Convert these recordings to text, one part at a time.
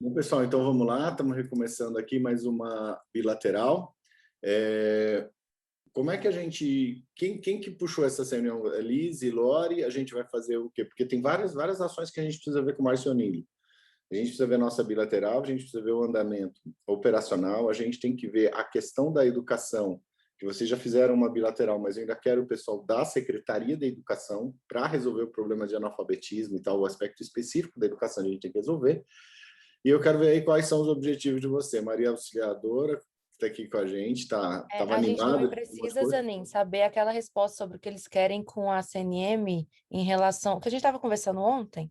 Bom, pessoal, então vamos lá, estamos recomeçando aqui mais uma bilateral. Como é que a gente... Quem que puxou essa reunião? Liz e Lori, a gente vai fazer o quê? Porque tem várias ações que a gente precisa ver com o Márcio Onílio. A gente precisa ver a nossa bilateral, a gente precisa ver o andamento operacional, a gente tem que ver a questão da educação, que vocês já fizeram uma bilateral, mas eu ainda quero o pessoal da Secretaria da Educação para resolver o problema de analfabetismo e tal, o aspecto específico da educação a gente tem que resolver. E eu quero ver aí quais são os objetivos de você. Maria Auxiliadora, que está aqui com a gente, estava A gente animada. também precisa, Zanin, saber aquela resposta sobre o que eles querem com a CNM em relação... que a gente estava conversando ontem,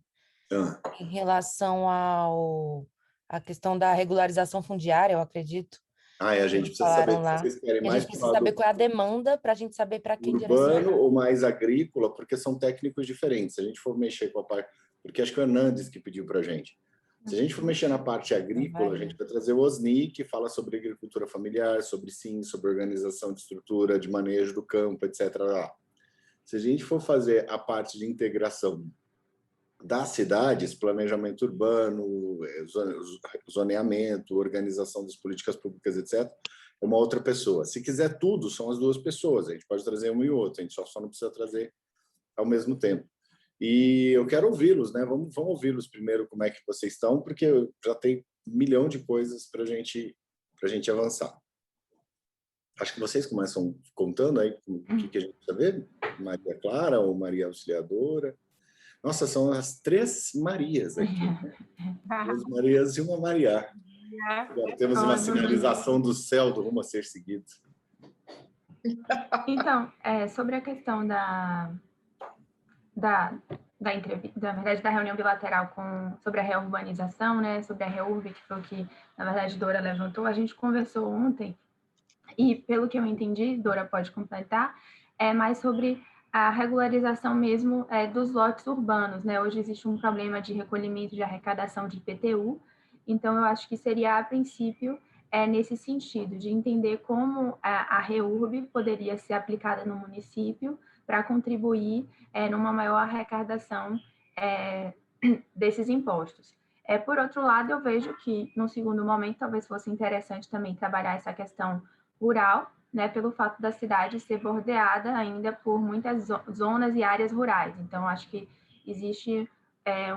em relação à questão da regularização fundiária, eu acredito. E a gente Eles precisa saber falaram se lá. vocês querem E a mais gente para o precisa saber lado qual é a demanda para a gente saber para quem urbano direcionar. ou mais agrícola, porque são técnicos diferentes. Se a gente for mexer com a parte... Porque acho que o Hernandes que pediu para a gente. Se a gente for mexer na parte agrícola, a gente vai trazer o Osni, que fala sobre agricultura familiar, sobre sim, sobre organização de estrutura, de manejo do campo, etc. Se a gente for fazer a parte de integração das cidades, planejamento urbano, zoneamento, organização das políticas públicas, etc., é uma outra pessoa. Se quiser tudo, são as duas pessoas. A gente pode trazer um e outro, a gente só não precisa trazer ao mesmo tempo. E eu quero ouvi-los, né? Vamos ouvi-los primeiro, como é que vocês estão, porque já tem 1 milhão de coisas para a gente avançar. Acho que vocês começam contando aí o que a gente precisa ver. Maria Clara ou Maria Auxiliadora. Nossa, são as 3 Marias aqui. 2 Marias e uma Maria. Agora temos uma sinalização do céu do rumo a ser seguido. Então, sobre a questão da entrevista, na verdade, da reunião bilateral sobre a reurbanização, né, sobre a REURB, que foi o que, na verdade, Dora levantou, a gente conversou ontem, e pelo que eu entendi, Dora pode completar, é mais sobre a regularização mesmo dos lotes urbanos, né? Hoje existe um problema de recolhimento de arrecadação de IPTU, então eu acho que seria, a princípio, nesse sentido, de entender como a REURB poderia ser aplicada no município para contribuir numa maior arrecadação desses impostos. Por outro lado, eu vejo que, no segundo momento, talvez fosse interessante também trabalhar essa questão rural, né, pelo fato da cidade ser bordeada ainda por muitas zonas e áreas rurais. Então, acho que existe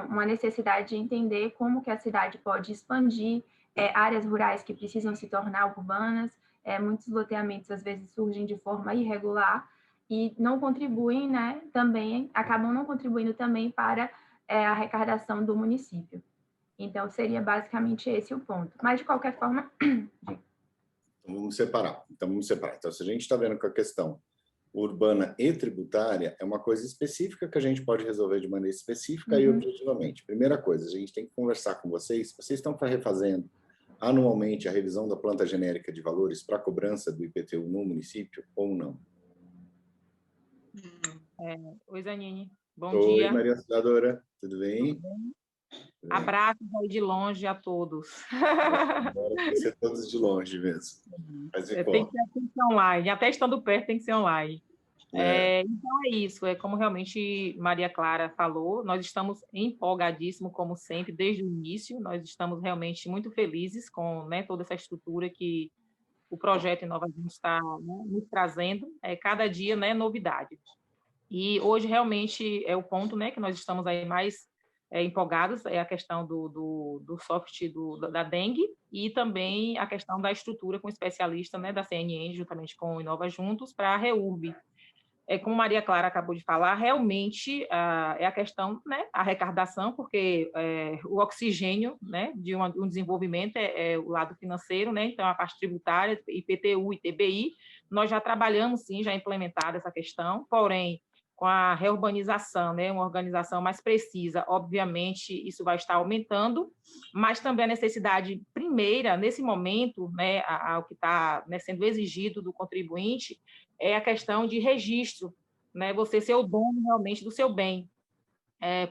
uma necessidade de entender como que a cidade pode expandir áreas rurais que precisam se tornar urbanas. Muitos loteamentos, às vezes, surgem de forma irregular e não contribuem, né, também, acabam não contribuindo também para a arrecadação do município. Então, seria basicamente esse o ponto. Mas, de qualquer forma... Então, vamos separar. Então, se a gente está vendo que a questão urbana e tributária é uma coisa específica que a gente pode resolver de maneira específica e objetivamente. Primeira coisa, a gente tem que conversar com vocês. Vocês estão refazendo anualmente a revisão da planta genérica de valores para a cobrança do IPTU no município ou não? Oi, Zanini. Bom Oi, dia. Maria Auxiliadora. Tudo bem? Tudo bem? Abraços aí de longe a todos. Vai ser todos de longe mesmo. Tem que ser online. Até estando perto, tem que ser online. Então, é isso. É como realmente Maria Clara falou. Nós estamos empolgadíssimos, como sempre, desde o início. Nós estamos realmente muito felizes com, né, toda essa estrutura que o projeto Inova Juntos está, né, nos trazendo. Cada dia, né, novidades. E hoje, realmente, é o ponto, né, que nós estamos aí mais empolgados, é a questão do soft da dengue e também a questão da estrutura com o especialista, né, da CNN, juntamente com o Inova Juntos, para a REURB. Como Maria Clara acabou de falar, realmente é a questão, né, a arrecadação, porque o oxigênio, né, de um desenvolvimento é o lado financeiro, né, então a parte tributária, IPTU e TBI, nós já trabalhamos, sim, já implementada essa questão, porém, com a reurbanização, né, uma organização mais precisa, obviamente, isso vai estar aumentando, mas também a necessidade primeira, nesse momento, né, o que está, né, sendo exigido do contribuinte, é a questão de registro, né, você ser o dono realmente do seu bem,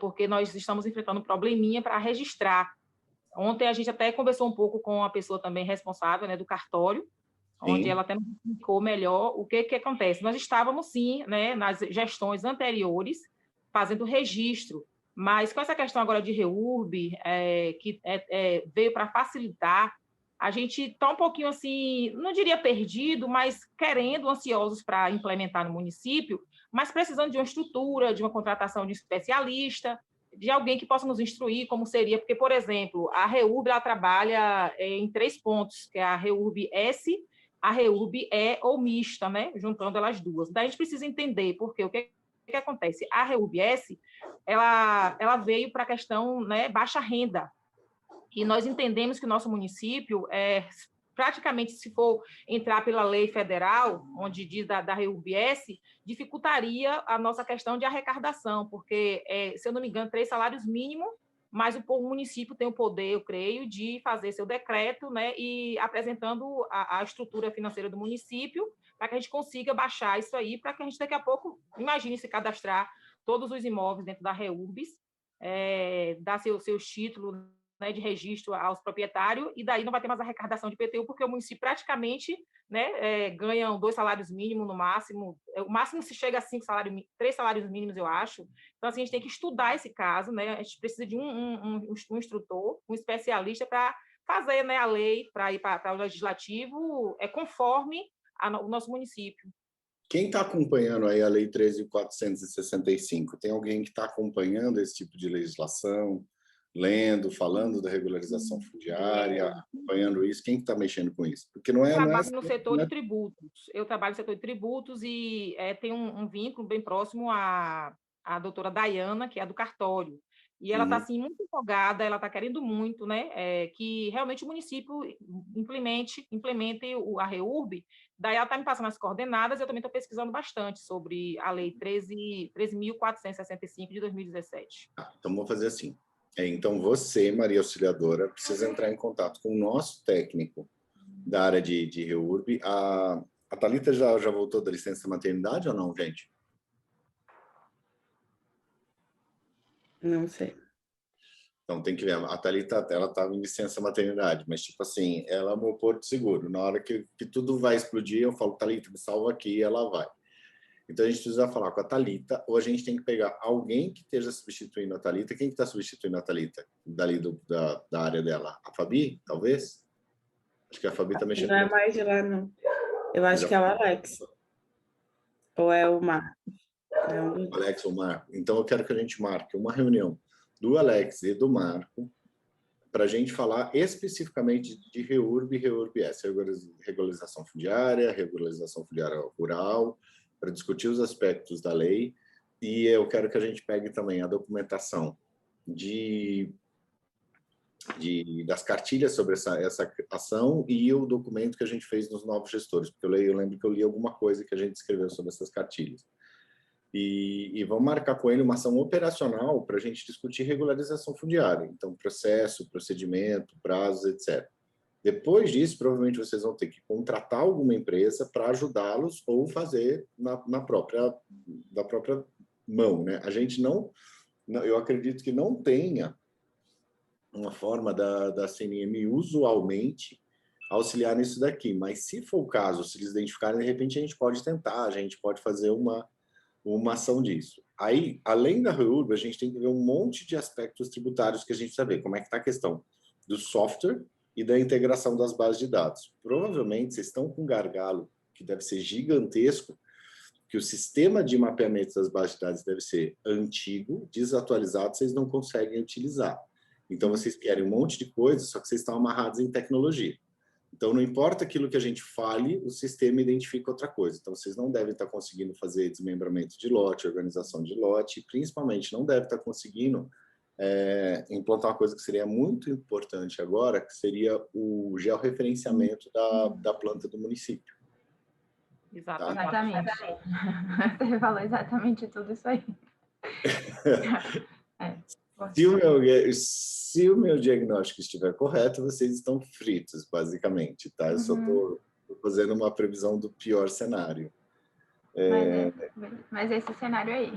porque nós estamos enfrentando um probleminha para registrar. Ontem a gente até conversou um pouco com a pessoa também responsável, né, do cartório, onde ela até nos explicou melhor o que acontece. Nós estávamos, sim, né, nas gestões anteriores, fazendo registro, Mas com essa questão agora de REURB, que veio para facilitar, a gente está um pouquinho assim, não diria perdido, mas querendo, ansiosos para implementar no município, mas precisando de uma estrutura, de uma contratação de especialista, de alguém que possa nos instruir como seria, porque, por exemplo, a REURB ela trabalha em 3 pontos, que é a REURB S, a REURB E ou mista, né? Juntando elas duas. Daí a gente precisa entender, porque o que acontece? A REURB S, ela veio para a questão, né, baixa renda, e nós entendemos que o nosso município, praticamente, se for entrar pela lei federal, onde diz da REURB-S, dificultaria a nossa questão de arrecadação, porque, se eu não me engano, 3 salários mínimos, mas o município tem o poder, eu creio, de fazer seu decreto, né, e apresentando a estrutura financeira do município, para que a gente consiga baixar isso aí, para que a gente, daqui a pouco, imagine se cadastrar todos os imóveis dentro da REURBs, dar seus títulos, né, de registro aos proprietários, e daí não vai ter mais arrecadação de IPTU, porque o município praticamente, né, ganha 2 salários mínimos no máximo, o máximo se chega a 3 salários mínimos, eu acho. Então, assim, a gente tem que estudar esse caso, né, a gente precisa de um instrutor, um especialista para fazer, né, a lei, para ir para o legislativo, conforme o nosso município. Quem está acompanhando aí a Lei 13.465? Tem alguém que está acompanhando esse tipo de legislação? Lendo, falando da regularização fundiária, acompanhando isso, quem está mexendo com isso? Porque não é... Eu trabalho no setor de tributos. Eu trabalho no setor de tributos e tem um vínculo bem próximo à doutora Dayana, que é do cartório. E ela está, assim, muito empolgada, ela está querendo muito, né, que realmente o município implemente a REURB. Daí ela está me passando as coordenadas, eu também estou pesquisando bastante sobre a Lei 13.465 de 2017. Então, vamos fazer assim. Então, você, Maria Auxiliadora, precisa entrar em contato com o nosso técnico da área de REURB. A Thalita já voltou da licença maternidade ou não, gente? Não sei. Então, tem que ver. A Thalita, ela estava em licença maternidade, mas, tipo assim, ela é o meu porto seguro. Na hora que tudo vai explodir, eu falo, Thalita, me salva aqui, e ela vai. Então, a gente precisa falar com a Thalita, ou a gente tem que pegar alguém que esteja substituindo a Thalita. Quem que está substituindo a Thalita? Dali da área dela? A Fabi, talvez? Acho que a Fabi está mexendo. Não é mais de lá, não. Eu acho que é o Alex. Ou é o Marco. O Alex ou o Marco. Então, eu quero que a gente marque uma reunião do Alex e do Marco para a gente falar especificamente de REURB e REURB-S, regularização fundiária rural, para discutir os aspectos da lei, e eu quero que a gente pegue também a documentação das cartilhas sobre essa ação e o documento que a gente fez nos novos gestores, porque eu lembro que eu li alguma coisa que a gente escreveu sobre essas cartilhas. E vamos marcar com ele uma ação operacional para a gente discutir regularização fundiária, então processo, procedimento, prazos, etc. Depois disso, provavelmente vocês vão ter que contratar alguma empresa para ajudá-los ou fazer da própria mão, né? A gente não, eu acredito que não tenha uma forma da CNM usualmente auxiliar nisso daqui, mas se for o caso, se eles identificarem, de repente a gente pode tentar, a gente pode fazer uma ação disso. Aí, além da REURB, a gente tem que ver um monte de aspectos tributários que a gente precisa ver, como é que está a questão do software e da integração das bases de dados. Provavelmente vocês estão com um gargalo que deve ser gigantesco, que o sistema de mapeamento das bases de dados deve ser antigo, desatualizado, vocês não conseguem utilizar. Então, vocês querem um monte de coisa, só que vocês estão amarrados em tecnologia. Então, não importa aquilo que a gente fale, o sistema identifica outra coisa. Então, vocês não devem estar conseguindo fazer desmembramento de lote, organização de lote, e principalmente não devem estar conseguindo implantar uma coisa que seria muito importante agora, que seria o georreferenciamento da planta do município. Exatamente. Tá? Você falou exatamente tudo isso aí. Se o meu diagnóstico estiver correto, vocês estão fritos, basicamente, tá? Eu só estou fazendo uma previsão do pior cenário. Mas esse cenário aí.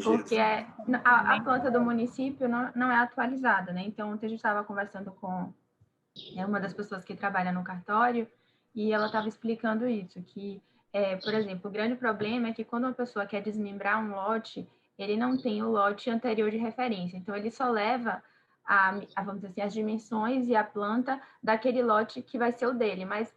Porque a planta do município não é atualizada, né? Então, ontem a gente estava conversando com uma das pessoas que trabalha no cartório e ela estava explicando isso, que, por exemplo, o grande problema é que quando uma pessoa quer desmembrar um lote, ele não tem o lote anterior de referência. Então, ele só leva, vamos dizer assim, as dimensões e a planta daquele lote que vai ser o dele, mas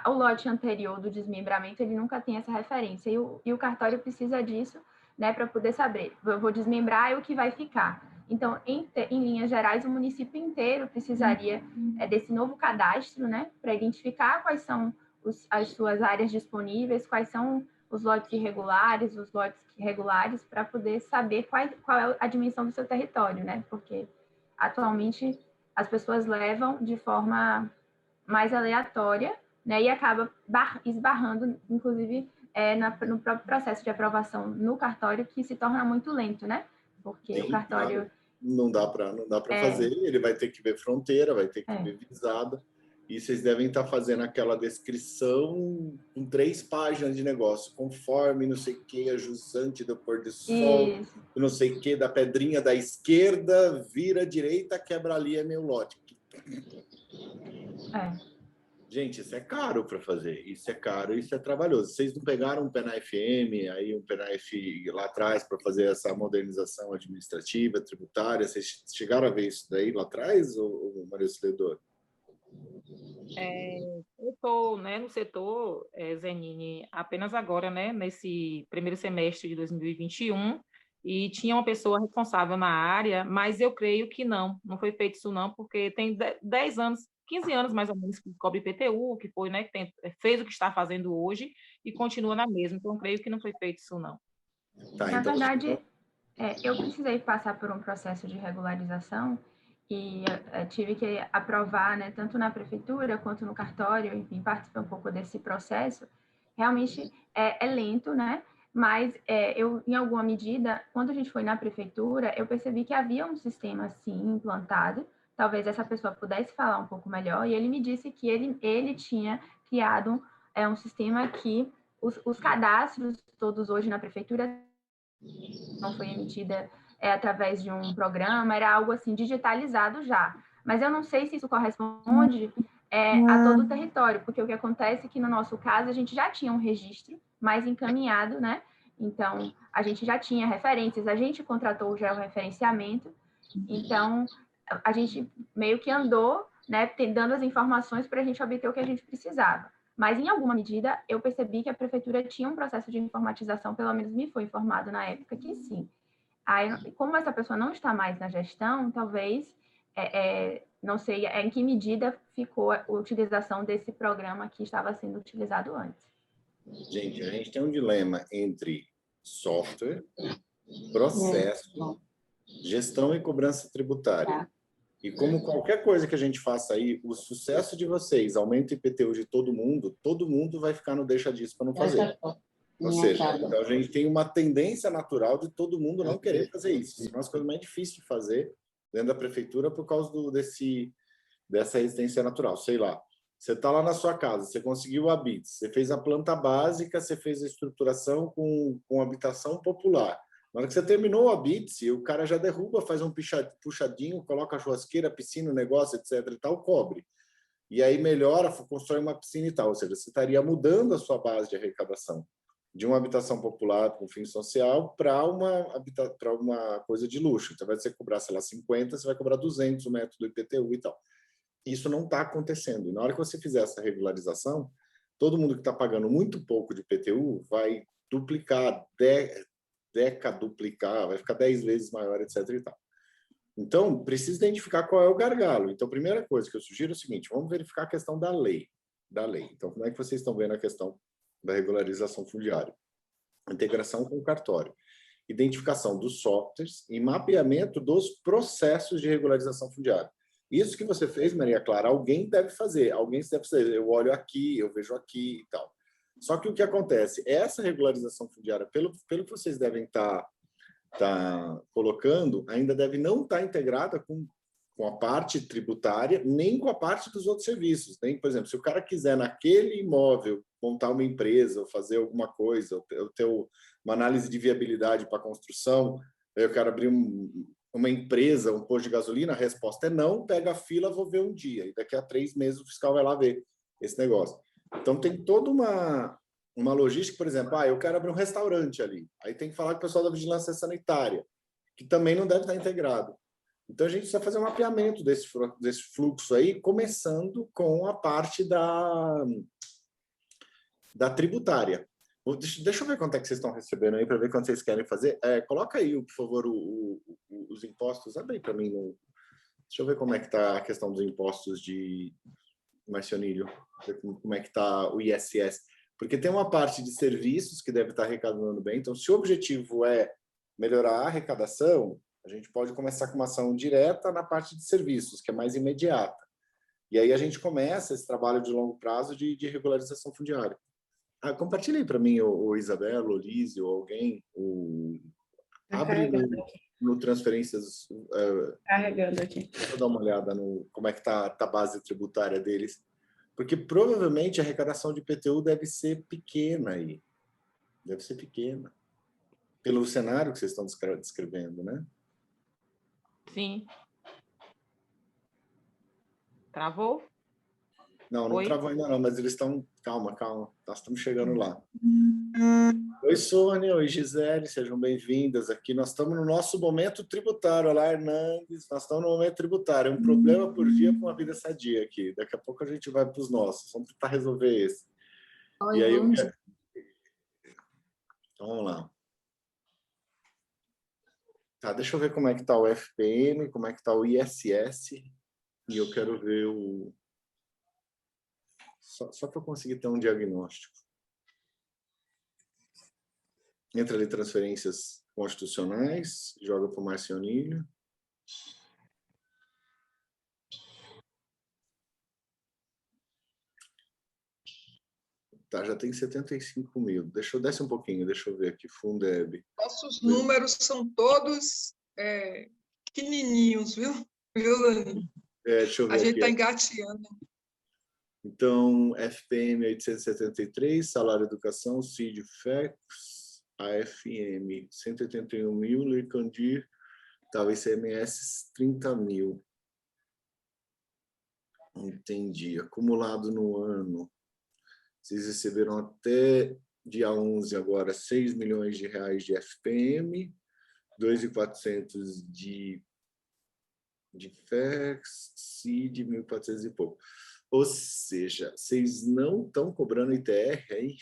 o lote anterior do desmembramento, ele nunca tem essa referência. E o cartório precisa disso, né, para poder saber, eu vou desmembrar e o que vai ficar. Então, em linhas gerais, o município inteiro precisaria desse novo cadastro, né, para identificar quais são as suas áreas disponíveis, quais são os lotes irregulares, os lotes regulares, para poder saber qual é a dimensão do seu território, né? Porque atualmente as pessoas levam de forma mais aleatória, né? E acaba esbarrando, inclusive, no próprio processo de aprovação no cartório, que se torna muito lento, né? Porque Sim, o cartório... Claro. Não dá para fazer, ele vai ter que ver fronteira, vai ter que ver visada, e vocês devem estar fazendo aquela descrição com 3 páginas de negócio, conforme não sei o que, a jusante do pôr do sol, não sei o que, da pedrinha da esquerda, vira à direita, quebra ali, é meu lote. Gente, isso é caro para fazer, isso é caro, isso é trabalhoso. Vocês não pegaram um pé na FM, aí um pé na F lá atrás para fazer essa modernização administrativa, tributária? Vocês chegaram a ver isso daí lá atrás, ou Maria Auxiliadora? Eu estou, né, no setor, Zenini, apenas agora, né, nesse primeiro semestre de 2021, e tinha uma pessoa responsável na área, mas eu creio que não foi feito isso não, porque tem 10 anos, 15 anos mais ou menos que cobre IPTU, que foi, né, que fez o que está fazendo hoje e continua na mesma, então eu creio que não foi feito isso não. Tá, na então... verdade, eu precisei passar por um processo de regularização e tive que aprovar, né, tanto na prefeitura quanto no cartório, enfim, participar um pouco desse processo. Realmente é lento, né? Mas eu, em alguma medida, quando a gente foi na prefeitura, eu percebi que havia um sistema, sim, implantado. Talvez essa pessoa pudesse falar um pouco melhor. E ele me disse que ele tinha criado um sistema que os cadastros todos hoje na prefeitura não foi emitida através de um programa, era algo assim digitalizado já. Mas eu não sei se isso corresponde a todo o território, porque o que acontece é que no nosso caso a gente já tinha um registro mais encaminhado, né? Então a gente já tinha referências, a gente contratou já o referenciamento, então a gente meio que andou, né, dando as informações para a gente obter o que a gente precisava. Mas, em alguma medida, eu percebi que a prefeitura tinha um processo de informatização, pelo menos me foi informado na época que sim. Aí, como essa pessoa não está mais na gestão, talvez, não sei em que medida ficou a utilização desse programa que estava sendo utilizado antes. Gente, a gente tem um dilema entre software, processo, gestão e cobrança tributária. E como qualquer coisa que a gente faça aí, o sucesso de vocês aumenta o IPTU de todo mundo vai ficar no deixa disso para não fazer. Ou seja, então a gente tem uma tendência natural de todo mundo não querer fazer isso. Isso é uma das coisas mais difíceis de fazer dentro da prefeitura por causa dessa resistência natural. Sei lá, você está lá na sua casa, você conseguiu a BITS, você fez a planta básica, você fez a estruturação com habitação popular. Na hora que você terminou a BITS, o cara já derruba, faz um puxadinho, coloca a churrasqueira, piscina, o negócio, etc. e tal, cobre. E aí melhora, constrói uma piscina e tal. Ou seja, você estaria mudando a sua base de arrecadação de uma habitação popular com fim social para uma coisa de luxo. Então, vai você cobrar, sei lá, 50, você vai cobrar 200 o metro do IPTU e tal. Isso não está acontecendo. E na hora que você fizer essa regularização, todo mundo que está pagando muito pouco de IPTU vai duplicar, decaduplicar, vai ficar 10 vezes maior, etc. e tal. Então, precisa identificar qual é o gargalo. Então, a primeira coisa que eu sugiro é o seguinte, vamos verificar a questão da lei. Então, como é que vocês estão vendo a questão da regularização fundiária? Integração com o cartório. Identificação dos softwares e mapeamento dos processos de regularização fundiária. Isso que você fez, Maria Clara, alguém deve fazer. Eu olho aqui, eu vejo aqui e tal. Só que o que acontece? Essa regularização fundiária, pelo que vocês devem estar colocando, ainda deve não estar integrada com a parte tributária, nem com a parte dos outros serviços. Nem, por exemplo, se o cara quiser naquele imóvel montar uma empresa ou fazer alguma coisa, ou ter uma análise de viabilidade para construção, eu quero abrir uma empresa, um posto de gasolina, a resposta é não, pega a fila, vou ver um dia. E daqui a 3 meses o fiscal vai lá ver esse negócio. Então, tem toda uma logística, por exemplo, eu quero abrir um restaurante ali. Aí tem que falar com o pessoal da vigilância sanitária, que também não deve estar integrado. Então, a gente precisa fazer um mapeamento desse fluxo aí, começando com a parte da tributária. Deixa eu ver quanto é que vocês estão recebendo aí, para ver quanto vocês querem fazer. Coloca aí, por favor, os impostos. Abre aí para mim. Deixa eu ver como é que está a questão dos impostos de Marcionílio. Como é que está o ISS. Porque tem uma parte de serviços que deve estar arrecadando bem. Então, se o objetivo é melhorar a arrecadação, a gente pode começar com uma ação direta na parte de serviços, que é mais imediata. E aí a gente começa esse trabalho de longo prazo de regularização fundiária. Compartilha aí para mim, o Isabela, o Lísio, alguém. Abre no transferências. Carregando aqui. Deixa eu dar uma olhada no como é que está a base tributária deles. Porque provavelmente a arrecadação de IPTU deve ser pequena aí. Deve ser pequena. Pelo cenário que vocês estão descrevendo, né? Sim. Travou? Não travou ainda não, mas eles estão... Calma. Nós estamos chegando lá. Oi, Sônia. Oi, Gisele. Sejam bem-vindas aqui. Nós estamos no nosso momento tributário. Olá, Hernandes. Nós estamos no momento tributário. Um problema por dia para uma vida sadia aqui. Daqui a pouco a gente vai para os nossos. Vamos tentar resolver esse. Oi, e aí bom dia. Então, vamos lá. Tá, deixa eu ver como é que está o FPM, como é que está o ISS. E eu quero ver o... Só para eu conseguir ter um diagnóstico. Entra ali transferências constitucionais, joga para o Marcionílio. Tá, já tem 75 mil. Desce um pouquinho, deixa eu ver aqui. Fundeb. Nossos números são todos pequenininhos, viu, Lani? Deixa eu ver a gente aqui. Está engateando. Então, FPM 873, salário educação, CID, FEX, AFM 181 mil, Lercandir, o ICMS 30 mil. Entendi. Acumulado no ano. Vocês receberam até dia 11 agora 6 milhões de reais de FPM, 2.400 de FEX, CID, 1.400 e pouco. Ou seja, vocês não estão cobrando ITR aí?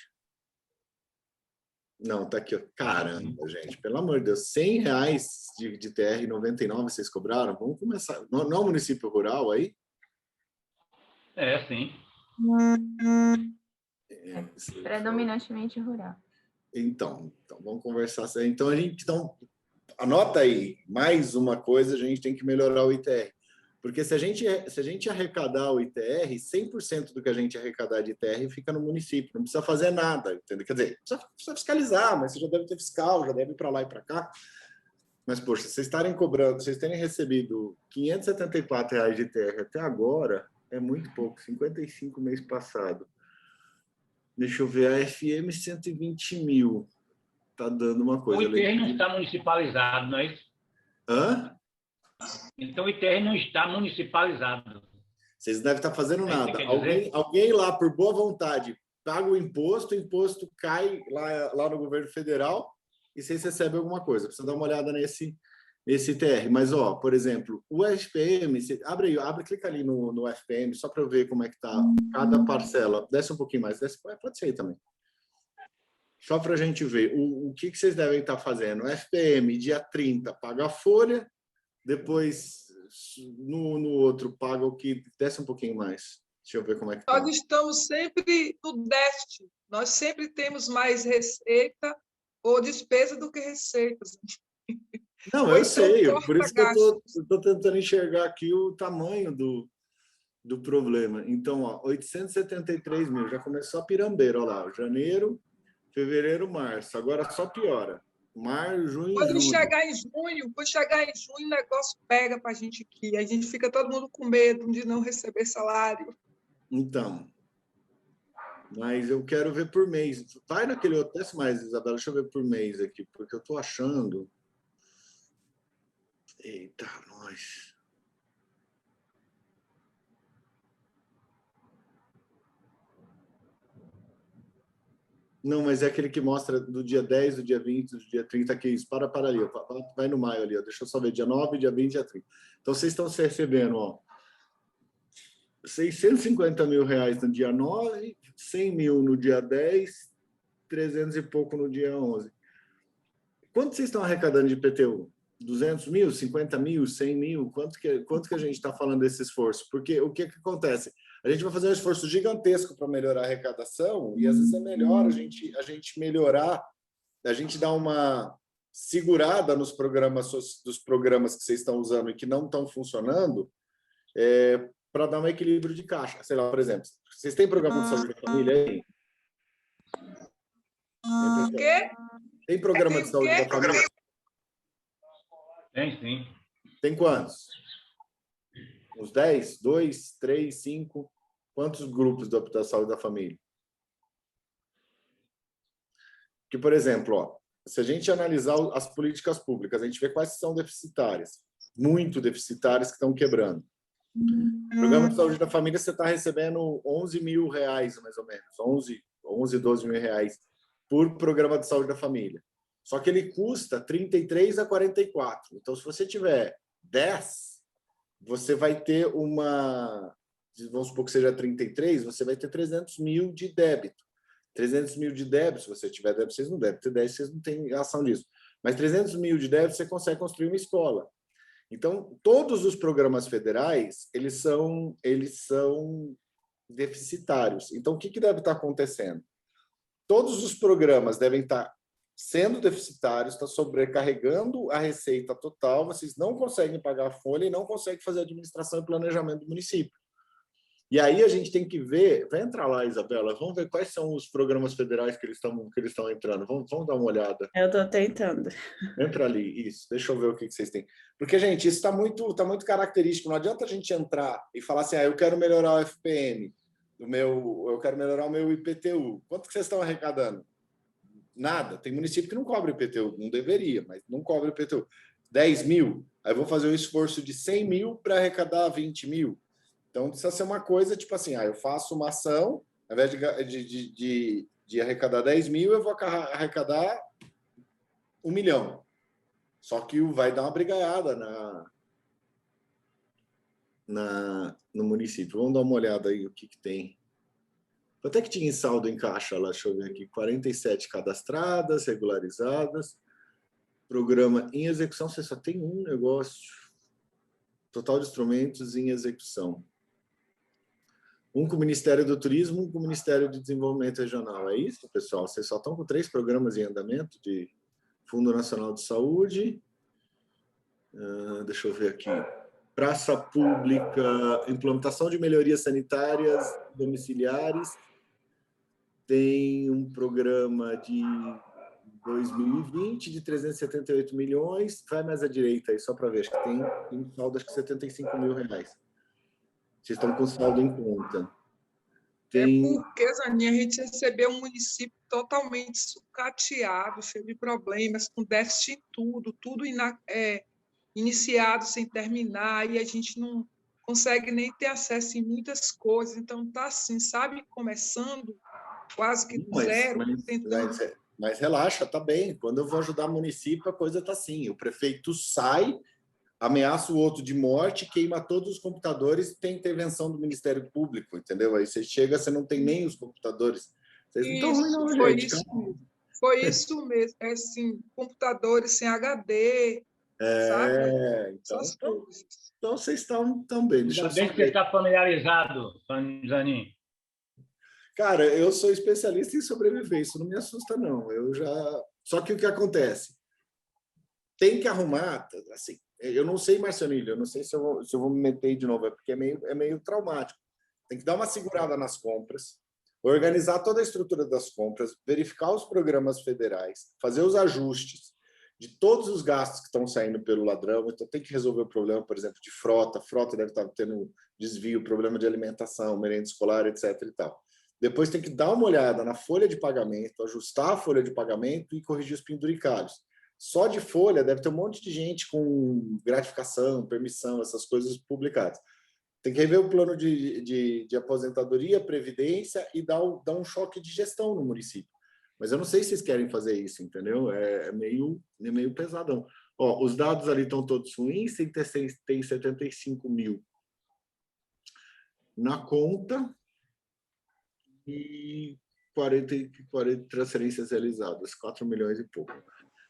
Não, tá aqui, ó. Caramba, gente, pelo amor de Deus, R$100 de ITR 99 vocês cobraram? Vamos começar. Não é um município rural aí? Sim. Predominantemente rural. Então, vamos conversar. Então, anota aí, mais uma coisa, a gente tem que melhorar o ITR. Porque se a gente arrecadar o ITR, 100% do que a gente arrecadar de ITR fica no município, não precisa fazer nada, entendeu? Quer dizer, precisa fiscalizar, mas você já deve ter fiscal, já deve ir para lá e para cá. Mas, poxa, vocês estarem cobrando, vocês terem recebido R$574 de ITR até agora, é muito pouco, 55 mês passado. Deixa eu ver, a FM 120 mil. Está dando uma coisa. O ITR não está municipalizado, não é isso? Hã? Então, o ITR não está municipalizado. Vocês não devem estar fazendo nada. Alguém lá, por boa vontade, paga o imposto cai lá no governo federal e vocês recebem alguma coisa. Precisa dar uma olhada nesse ITR. Mas, por exemplo, o FPM, clica ali no FPM, só para eu ver como é que está cada parcela. Desce um pouquinho mais, pode ser aí também. Só para a gente ver o que vocês devem estar fazendo. O FPM, dia 30, paga a folha, depois no outro paga o que... Desce um pouquinho mais. Deixa eu ver como é que está. Nós estamos sempre no déficit. Nós sempre temos mais receita ou despesa do que receitas. Não, eu sei. Por isso que eu estou tentando enxergar aqui o tamanho do problema. Então, 873 mil. Já começou a pirambeira. Olha lá, janeiro, fevereiro, março. Agora só piora. Maio, junho, Quando julho. chegar em junho, o negócio pega para a gente aqui. A gente fica todo mundo com medo de não receber salário. Então, mas eu quero ver por mês. Vai naquele outro, desce mais, Isabela, deixa eu ver por mês aqui, porque eu estou achando... Eita, nós... Não, mas é aquele que mostra do dia 10, do dia 20, do dia 30, que é isso. Para ali, ó. Vai no maio ali, ó. Deixa eu só ver, dia 9, dia 20, dia 30. Então, vocês estão se recebendo, ó, 650 mil reais no dia 9, 100 mil no dia 10, 300 e pouco no dia 11. Quanto vocês estão arrecadando de IPTU? 200 mil, 50 mil, 100 mil? Quanto que a gente está falando desse esforço? Porque o que acontece? A gente vai fazer um esforço gigantesco para melhorar a arrecadação e às vezes é melhor a gente melhorar, a gente dar uma segurada nos dos programas que vocês estão usando e que não estão funcionando, para dar um equilíbrio de caixa. Sei lá, por exemplo, vocês têm programa de saúde da família aí? O quê? Tem programa de saúde da família? Tem, sim. Tem quantos? Uns 10? 2, 3, 5? Quantos grupos da saúde da família? Que, por exemplo, ó, se a gente analisar as políticas públicas, a gente vê quais são deficitárias, muito deficitárias, que estão quebrando. O programa de saúde da família, você está recebendo 11 mil reais, mais ou menos, 11, 12 mil reais por programa de saúde da família. Só que ele custa 33 a 44. Então, se você tiver 10, você vai ter vamos supor que seja 33, você vai ter 300 mil de débito. 300 mil de débito, se você tiver débito, vocês não devem ter 10, vocês não têm ação disso. Mas 300 mil de débito, você consegue construir uma escola. Então, todos os programas federais, eles são deficitários. Então, o que deve estar acontecendo? Todos os programas devem estar sendo deficitários, está sobrecarregando a receita total, vocês não conseguem pagar a folha e não conseguem fazer administração e planejamento do município. E aí a gente tem que ver, vai entrar lá, Isabela, vamos ver quais são os programas federais que eles estão entrando, vamos dar uma olhada. Eu estou tentando. Entra ali, isso, deixa eu ver o que vocês têm. Porque, gente, isso está muito característico, não adianta a gente entrar e falar assim, eu quero melhorar o FPM, eu quero melhorar o meu IPTU. Quanto que vocês estão arrecadando? Nada. Tem município que não cobra IPTU, não deveria, mas não cobra IPTU. 10 mil, aí vou fazer um esforço de 100 mil para arrecadar 20 mil. Então, precisa ser uma coisa, tipo assim, eu faço uma ação, ao invés de arrecadar 10 mil, eu vou arrecadar 1 milhão. Só que vai dar uma brigaiada no município. Vamos dar uma olhada aí o que tem. Quanto é que tinha em saldo em caixa lá? Deixa eu ver aqui. 47 cadastradas, regularizadas. Programa em execução, você só tem um negócio. Total de instrumentos em execução. Um com o Ministério do Turismo, um com o Ministério do Desenvolvimento Regional. É isso, pessoal? Vocês só estão com 3 programas em andamento de Fundo Nacional de Saúde. Deixa eu ver aqui. Praça pública, implementação de melhorias sanitárias domiciliares. Tem um programa de 2020 de 378 milhões. Vai mais à direita aí, só para ver. Acho que tem um saldo, acho que 75 mil reais. Vocês estão com saldo em conta. Porque, Zaninha, a gente recebeu um município totalmente sucateado, cheio de problemas, com déficit em tudo iniciado sem terminar, e a gente não consegue nem ter acesso em muitas coisas. Então, está assim, sabe, começando quase que do zero. Mas relaxa, tá bem. Quando eu vou ajudar o município, a coisa tá assim. O prefeito sai, ameaça o outro de morte, queima todos os computadores e tem intervenção do Ministério Público, entendeu? Aí você chega, você não tem nem os computadores. Vocês não estão ruim, não, gente. Foi isso mesmo. É assim, computadores sem HD, sabe? Então vocês estão bem. Ainda bem que você está familiarizado, Zanin. Cara, eu sou especialista em sobreviver, isso não me assusta, não. Só que o que acontece? Tem que arrumar, assim, eu não sei, Marcionilho, eu não sei se eu vou me meter de novo, porque é meio traumático. Tem que dar uma segurada nas compras, organizar toda a estrutura das compras, verificar os programas federais, fazer os ajustes de todos os gastos que estão saindo pelo ladrão. Então, tem que resolver o problema, por exemplo, de frota. Frota deve estar tendo desvio, problema de alimentação, merenda escolar, etc. e tal. Depois tem que dar uma olhada na folha de pagamento, ajustar a folha de pagamento e corrigir os penduricalhos. Só de folha deve ter um monte de gente com gratificação, permissão, essas coisas publicadas. Tem que rever o plano de aposentadoria, previdência e dar um choque de gestão no município. Mas eu não sei se vocês querem fazer isso, entendeu? É meio pesadão. Ó, os dados ali estão todos ruins, tem 75 mil na conta e 40 transferências realizadas, 4 milhões e pouco.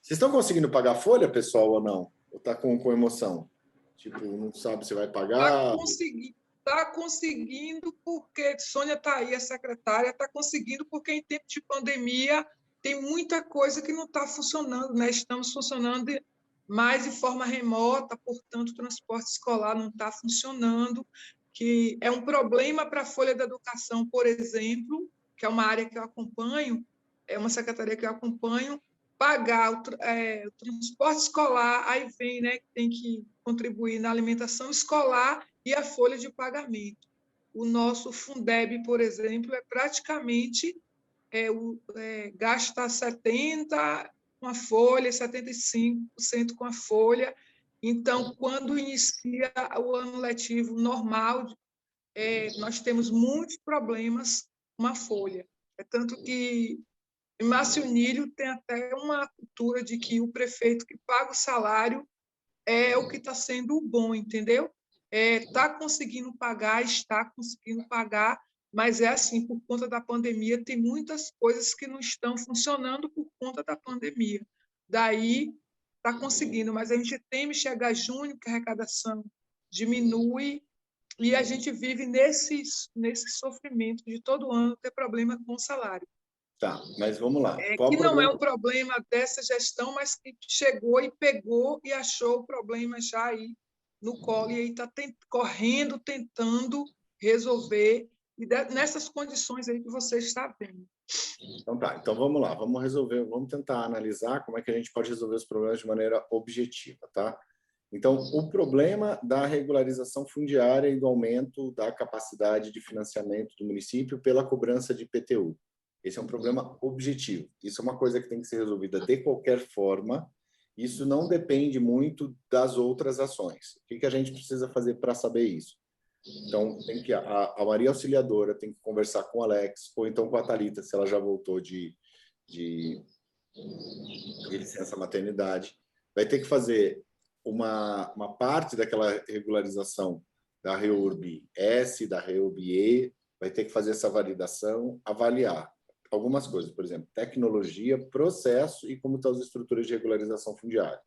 Vocês estão conseguindo pagar a folha, pessoal, ou não? Ou está com emoção? Tipo, não sabe se vai pagar? Está conseguindo porque Sônia está aí, a secretária, está conseguindo porque em tempo de pandemia tem muita coisa que não está funcionando, né? Estamos funcionando mais de forma remota, portanto, o transporte escolar não está funcionando, que é um problema para a Folha da Educação, por exemplo, que é uma área que eu acompanho, é uma secretaria que eu acompanho, pagar o transporte escolar, aí vem, né, que tem que contribuir na alimentação escolar e a folha de pagamento. O nosso Fundeb, por exemplo, é praticamente gasta 70% com a folha, 75% com a folha. Então, quando inicia o ano letivo normal, nós temos muitos problemas com a folha. É tanto que em Márcio Nílio tem até uma cultura de que o prefeito que paga o salário é o que está sendo bom, entendeu? Está conseguindo pagar, mas é assim, por conta da pandemia, tem muitas coisas que não estão funcionando por conta da pandemia. Daí, está conseguindo, mas a gente teme chegar junho, que a arrecadação diminui, e a gente vive nesse sofrimento de todo ano ter problema com o salário. Tá, mas vamos lá. Que não é um problema dessa gestão, mas que chegou e pegou e achou o problema já aí no colo, e aí está correndo, tentando resolver, e nessas condições aí que você está vendo. Então tá, então vamos lá, vamos resolver, vamos tentar analisar como é que a gente pode resolver os problemas de maneira objetiva, tá? Então, o problema da regularização fundiária e do aumento da capacidade de financiamento do município pela cobrança de IPTU. Esse é um problema objetivo. Isso é uma coisa que tem que ser resolvida de qualquer forma. Isso não depende muito das outras ações. O que a gente precisa fazer para saber isso? Então, tem que a Maria Auxiliadora tem que conversar com o Alex, ou então com a Thalita, se ela já voltou de licença maternidade. Vai ter que fazer uma parte daquela regularização da REURB-S, da REURB-E, vai ter que fazer essa validação, avaliar algumas coisas, por exemplo, tecnologia, processo e como estão as estruturas de regularização fundiária.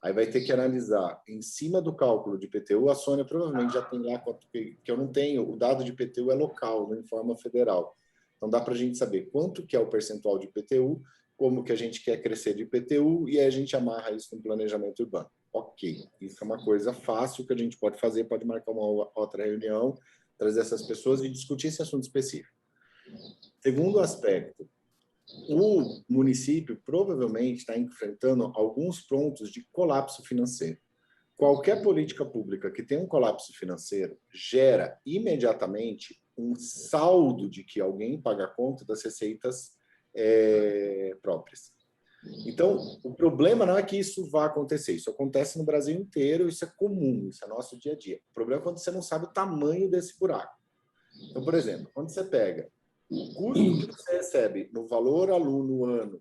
Aí vai ter que analisar, em cima do cálculo de IPTU, a Sônia provavelmente já tem lá, que eu não tenho, o dado de IPTU é local, não informa federal. Então dá para a gente saber quanto que é o percentual de IPTU, como que a gente quer crescer de IPTU, e aí a gente amarra isso no planejamento urbano. Ok, isso é uma coisa fácil que a gente pode fazer, pode marcar uma outra reunião, trazer essas pessoas e discutir esse assunto específico. Segundo aspecto, o município provavelmente está enfrentando alguns pontos de colapso financeiro. Qualquer política pública que tenha um colapso financeiro gera imediatamente um saldo de que alguém paga a conta das receitas próprias. Então, o problema não é que isso vá acontecer, isso acontece no Brasil inteiro, isso é comum, isso é nosso dia a dia. O problema é quando você não sabe o tamanho desse buraco. Então, por exemplo, quando você pega o custo que você recebe no valor aluno ano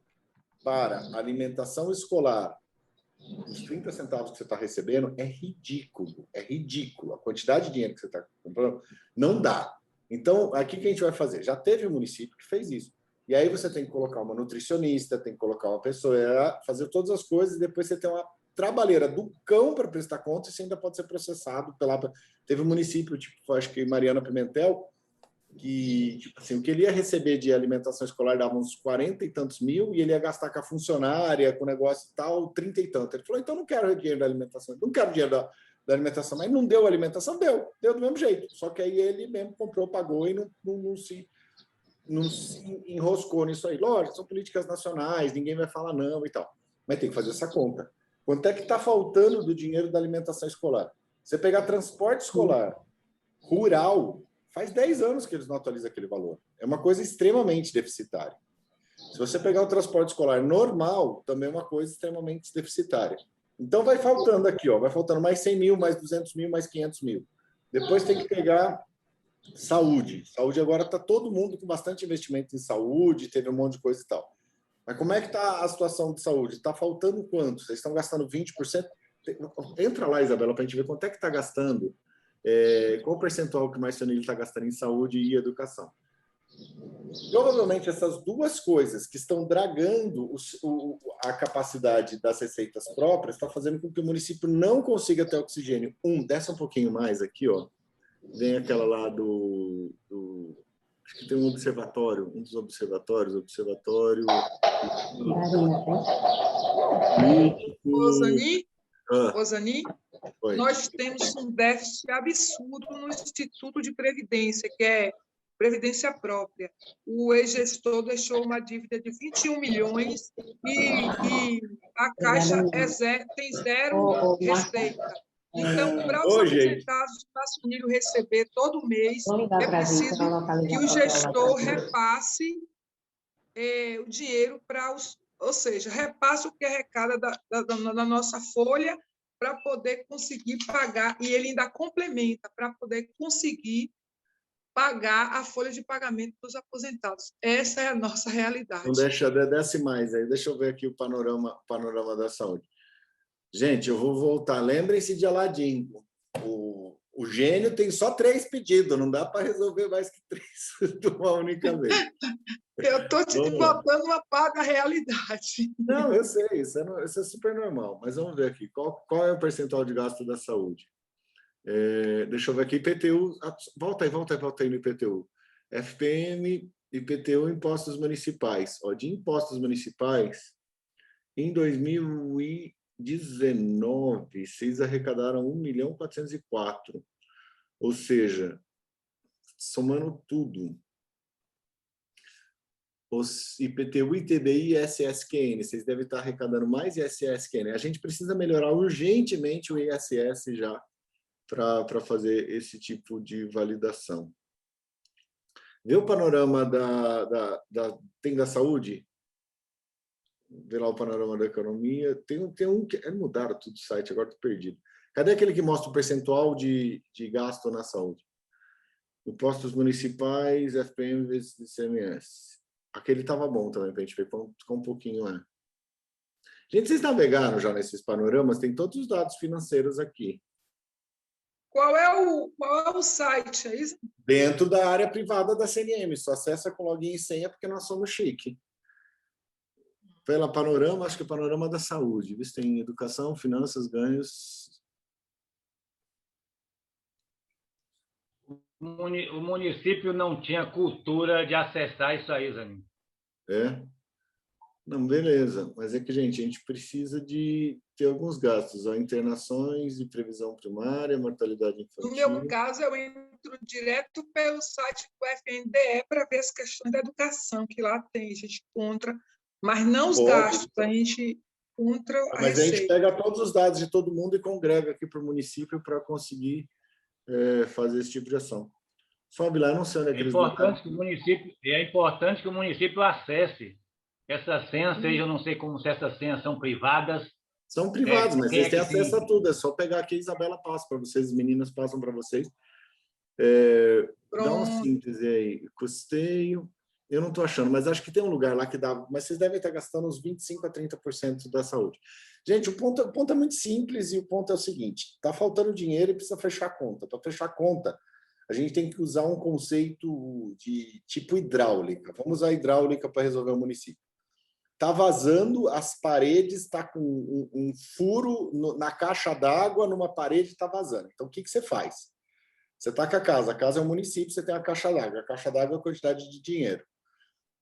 para alimentação escolar, os 30 centavos que você está recebendo, é ridículo, é ridículo. A quantidade de dinheiro que você está comprando não dá. Então, aqui que a gente vai fazer? Já teve um município que fez isso. E aí você tem que colocar uma nutricionista, tem que colocar uma pessoa, fazer todas as coisas, e depois você tem uma trabalheira do cão para prestar conta, e você ainda pode ser processado pela... Teve um município, tipo, acho que Mariana Pimentel, que, tipo assim, o que ele ia receber de alimentação escolar dava uns 40 e tantos mil, e ele ia gastar com a funcionária, com o negócio e tal, 30 e tanto. Ele falou, então não quero dinheiro da alimentação, não quero dinheiro da alimentação, mas não deu alimentação, deu do mesmo jeito. Só que aí ele mesmo comprou, pagou e não se enroscou nisso aí. Lógico, são políticas nacionais, ninguém vai falar não e tal. Mas tem que fazer essa conta. Quanto é que está faltando do dinheiro da alimentação escolar? Você pegar transporte escolar rural, faz 10 anos que eles não atualizam aquele valor. É uma coisa extremamente deficitária. Se você pegar o transporte escolar normal, também é uma coisa extremamente deficitária. Então, vai faltando aqui, ó, vai faltando mais 100 mil, mais 200 mil, mais 500 mil. Depois tem que pegar saúde. Saúde agora está todo mundo com bastante investimento em saúde, teve um monte de coisa e tal. Mas como é que está a situação de saúde? Está faltando quanto? Vocês estão gastando 20%? Entra lá, Isabela, para a gente ver quanto é que está gastando, qual o percentual que o Marcionilli está gastando em saúde e educação. Provavelmente essas duas coisas que estão dragando a capacidade das receitas próprias está fazendo com que o município não consiga ter oxigênio. Desce um pouquinho mais aqui, ó. Vem aquela lá acho que tem um observatório, um dos observatórios, observatório... Rosani, nós temos um déficit absurdo no Instituto de Previdência, que é Previdência Própria. O ex-gestor deixou uma dívida de 21 milhões e a Caixa tem zero receita. Então, para os aposentados do Marcionilli receber todo mês, é preciso que o gestor repasse o dinheiro para os... Ou seja, repasse o que arrecada da nossa folha para poder conseguir pagar, e ele ainda complementa para poder conseguir pagar a folha de pagamento dos aposentados. Essa é a nossa realidade. Então, desce mais aí. Deixa eu ver aqui o panorama da saúde. Gente, eu vou voltar. Lembrem-se de Aladim. O gênio tem só 3 pedidos, não dá para resolver mais que 3 de uma única vez. Eu estou te botando uma parte da realidade. Não, eu sei, isso é super normal. Mas vamos ver aqui. Qual é o percentual de gasto da saúde? Deixa eu ver aqui. IPTU. Volta aí no IPTU. FPM, IPTU, impostos municipais. De impostos municipais, em 2019, vocês arrecadaram 1.404.000. Ou seja, somando tudo, os IPTU, ITBI e ISSQN, vocês devem estar arrecadando mais ISSQN. A gente precisa melhorar urgentemente o ISS já para fazer esse tipo de validação. Vê o panorama tem da saúde? Vê lá o panorama da economia. Tem um que... mudaram tudo o site, agora estou perdido. Cadê aquele que mostra o percentual de gasto na saúde? Impostos municipais, FPM vezes ICMS. Aquele estava bom também, para a gente ver com um pouquinho. Gente, vocês navegaram já nesses panoramas? Tem todos os dados financeiros aqui. Qual é o site? É isso? Dentro da área privada da CNM. Só acessa com login e senha, porque nós somos chique. Pela panorama, acho que é o panorama da saúde. Isso tem educação, finanças, ganhos. O município não tinha cultura de acessar isso aí, Zanin. Não, beleza. Mas é que, gente, a gente precisa de ter alguns gastos. Internações de previsão primária, mortalidade infantil. No meu caso, eu entro direto pelo site do FNDE para ver as questões da educação, que lá tem, a gente encontra, mas não os gastos, a gente encontra a Mas receita. a gente pega todos os dados de todo mundo e congrega aqui para o município para conseguir fazer esse tipo de ação. Sobe lá, eu não sei onde é que eles... É importante que o município acesse essas senhas, seja, eu não sei como se essas senhas são privadas. São privadas, mas vocês têm acesso a tudo. É só pegar aqui, a Isabela passa para vocês, as meninas passam para vocês. Dá uma síntese aí. Custeio, eu não estou achando, mas acho que tem um lugar lá que dá... Mas vocês devem estar gastando uns 25% a 30% da saúde. Gente, o ponto é muito simples e o ponto é o seguinte. Está faltando dinheiro e precisa fechar a conta. Para fechar a conta, a gente tem que usar um conceito de tipo hidráulica. Vamos usar a hidráulica para resolver o município. Está vazando, as paredes, está com um furo na caixa d'água, numa parede está vazando. Então, o que você faz? Você está com a casa é um município, você tem a caixa d'água. A caixa d'água é a quantidade de dinheiro.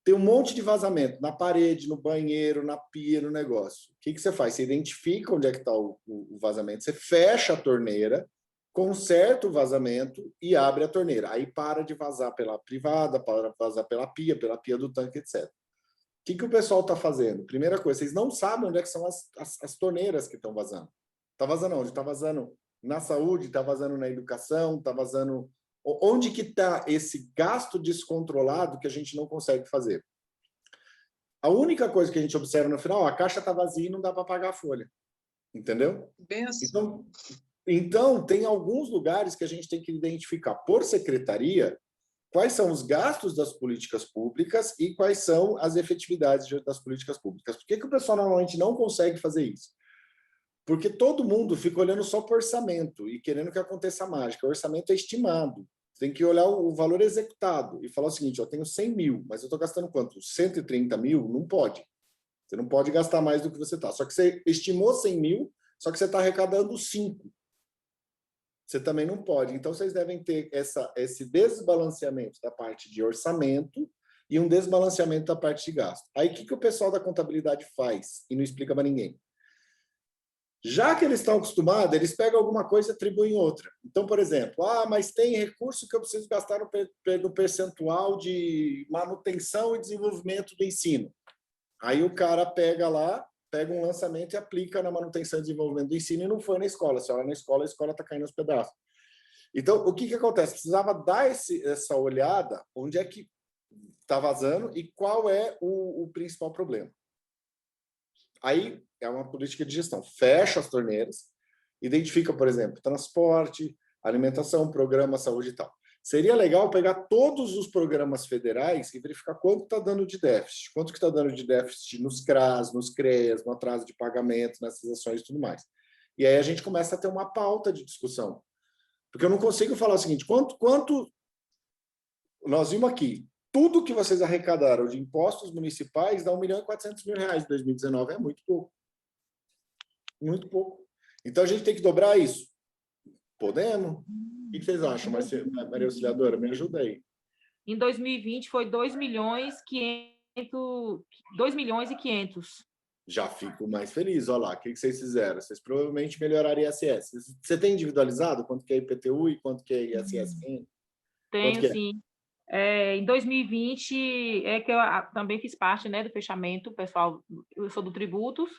Tem um monte de vazamento na parede, no banheiro, na pia, no negócio. O que você faz? Você identifica onde é que está o vazamento, você fecha a torneira, conserta o vazamento e abre a torneira. Aí para de vazar pela privada, para de vazar pela pia do tanque, etc. O que o pessoal está fazendo? Primeira coisa, vocês não sabem onde é que são as torneiras que estão vazando. Está vazando onde? Está vazando na saúde, está vazando na educação, está vazando... Onde que está esse gasto descontrolado que a gente não consegue fazer? A única coisa que a gente observa no final, a caixa está vazia e não dá para pagar a folha. Entendeu? Bem assim. Então, tem alguns lugares que a gente tem que identificar por secretaria quais são os gastos das políticas públicas e quais são as efetividades das políticas públicas. Por que o pessoal normalmente não consegue fazer isso? Porque todo mundo fica olhando só para o orçamento e querendo que aconteça a mágica. O orçamento é estimado. Você tem que olhar o valor executado e falar o seguinte, eu tenho 100 mil, mas eu estou gastando quanto? 130 mil? Não pode. Você não pode gastar mais do que você está. Só que você estimou 100 mil, só que você está arrecadando 5. Você também não pode. Então, vocês devem ter esse desbalanceamento da parte de orçamento e um desbalanceamento da parte de gasto. Aí, o que o pessoal da contabilidade faz? E não explica para ninguém. Já que eles estão acostumados, eles pegam alguma coisa e atribuem outra. Então, por exemplo, mas tem recurso que eu preciso gastar no percentual de manutenção e desenvolvimento do ensino. Aí o cara pega um lançamento e aplica na manutenção e desenvolvimento do ensino e não foi na escola. Se olha na escola, a escola está caindo aos pedaços. Então, o que acontece? Precisava dar essa olhada, onde é que está vazando e qual é o principal problema. Aí é uma política de gestão. Fecha as torneiras, identifica, por exemplo, transporte, alimentação, programa, saúde e tal. Seria legal pegar todos os programas federais e verificar quanto está dando de déficit. Quanto que está dando de déficit nos CRAS, nos CREAS, no atraso de pagamento, nessas ações e tudo mais. E aí a gente começa a ter uma pauta de discussão. Porque eu não consigo falar o seguinte, quanto nós vimos aqui, tudo que vocês arrecadaram de impostos municipais dá R$ 1.400.000 em 2019. É muito pouco. Muito pouco. Então, a gente tem que dobrar isso. Podemos? O que vocês acham, Maria Auxiliadora? Me ajuda aí. Em 2020, foi 2 milhões e 500. Já fico mais feliz. Olha lá, o que vocês fizeram? Vocês provavelmente melhoraram ISS. Você tem individualizado quanto que é IPTU e quanto que é ISS? Tenho, sim. Em 2020, que eu também fiz parte, né, do fechamento, pessoal, eu sou do Tributos.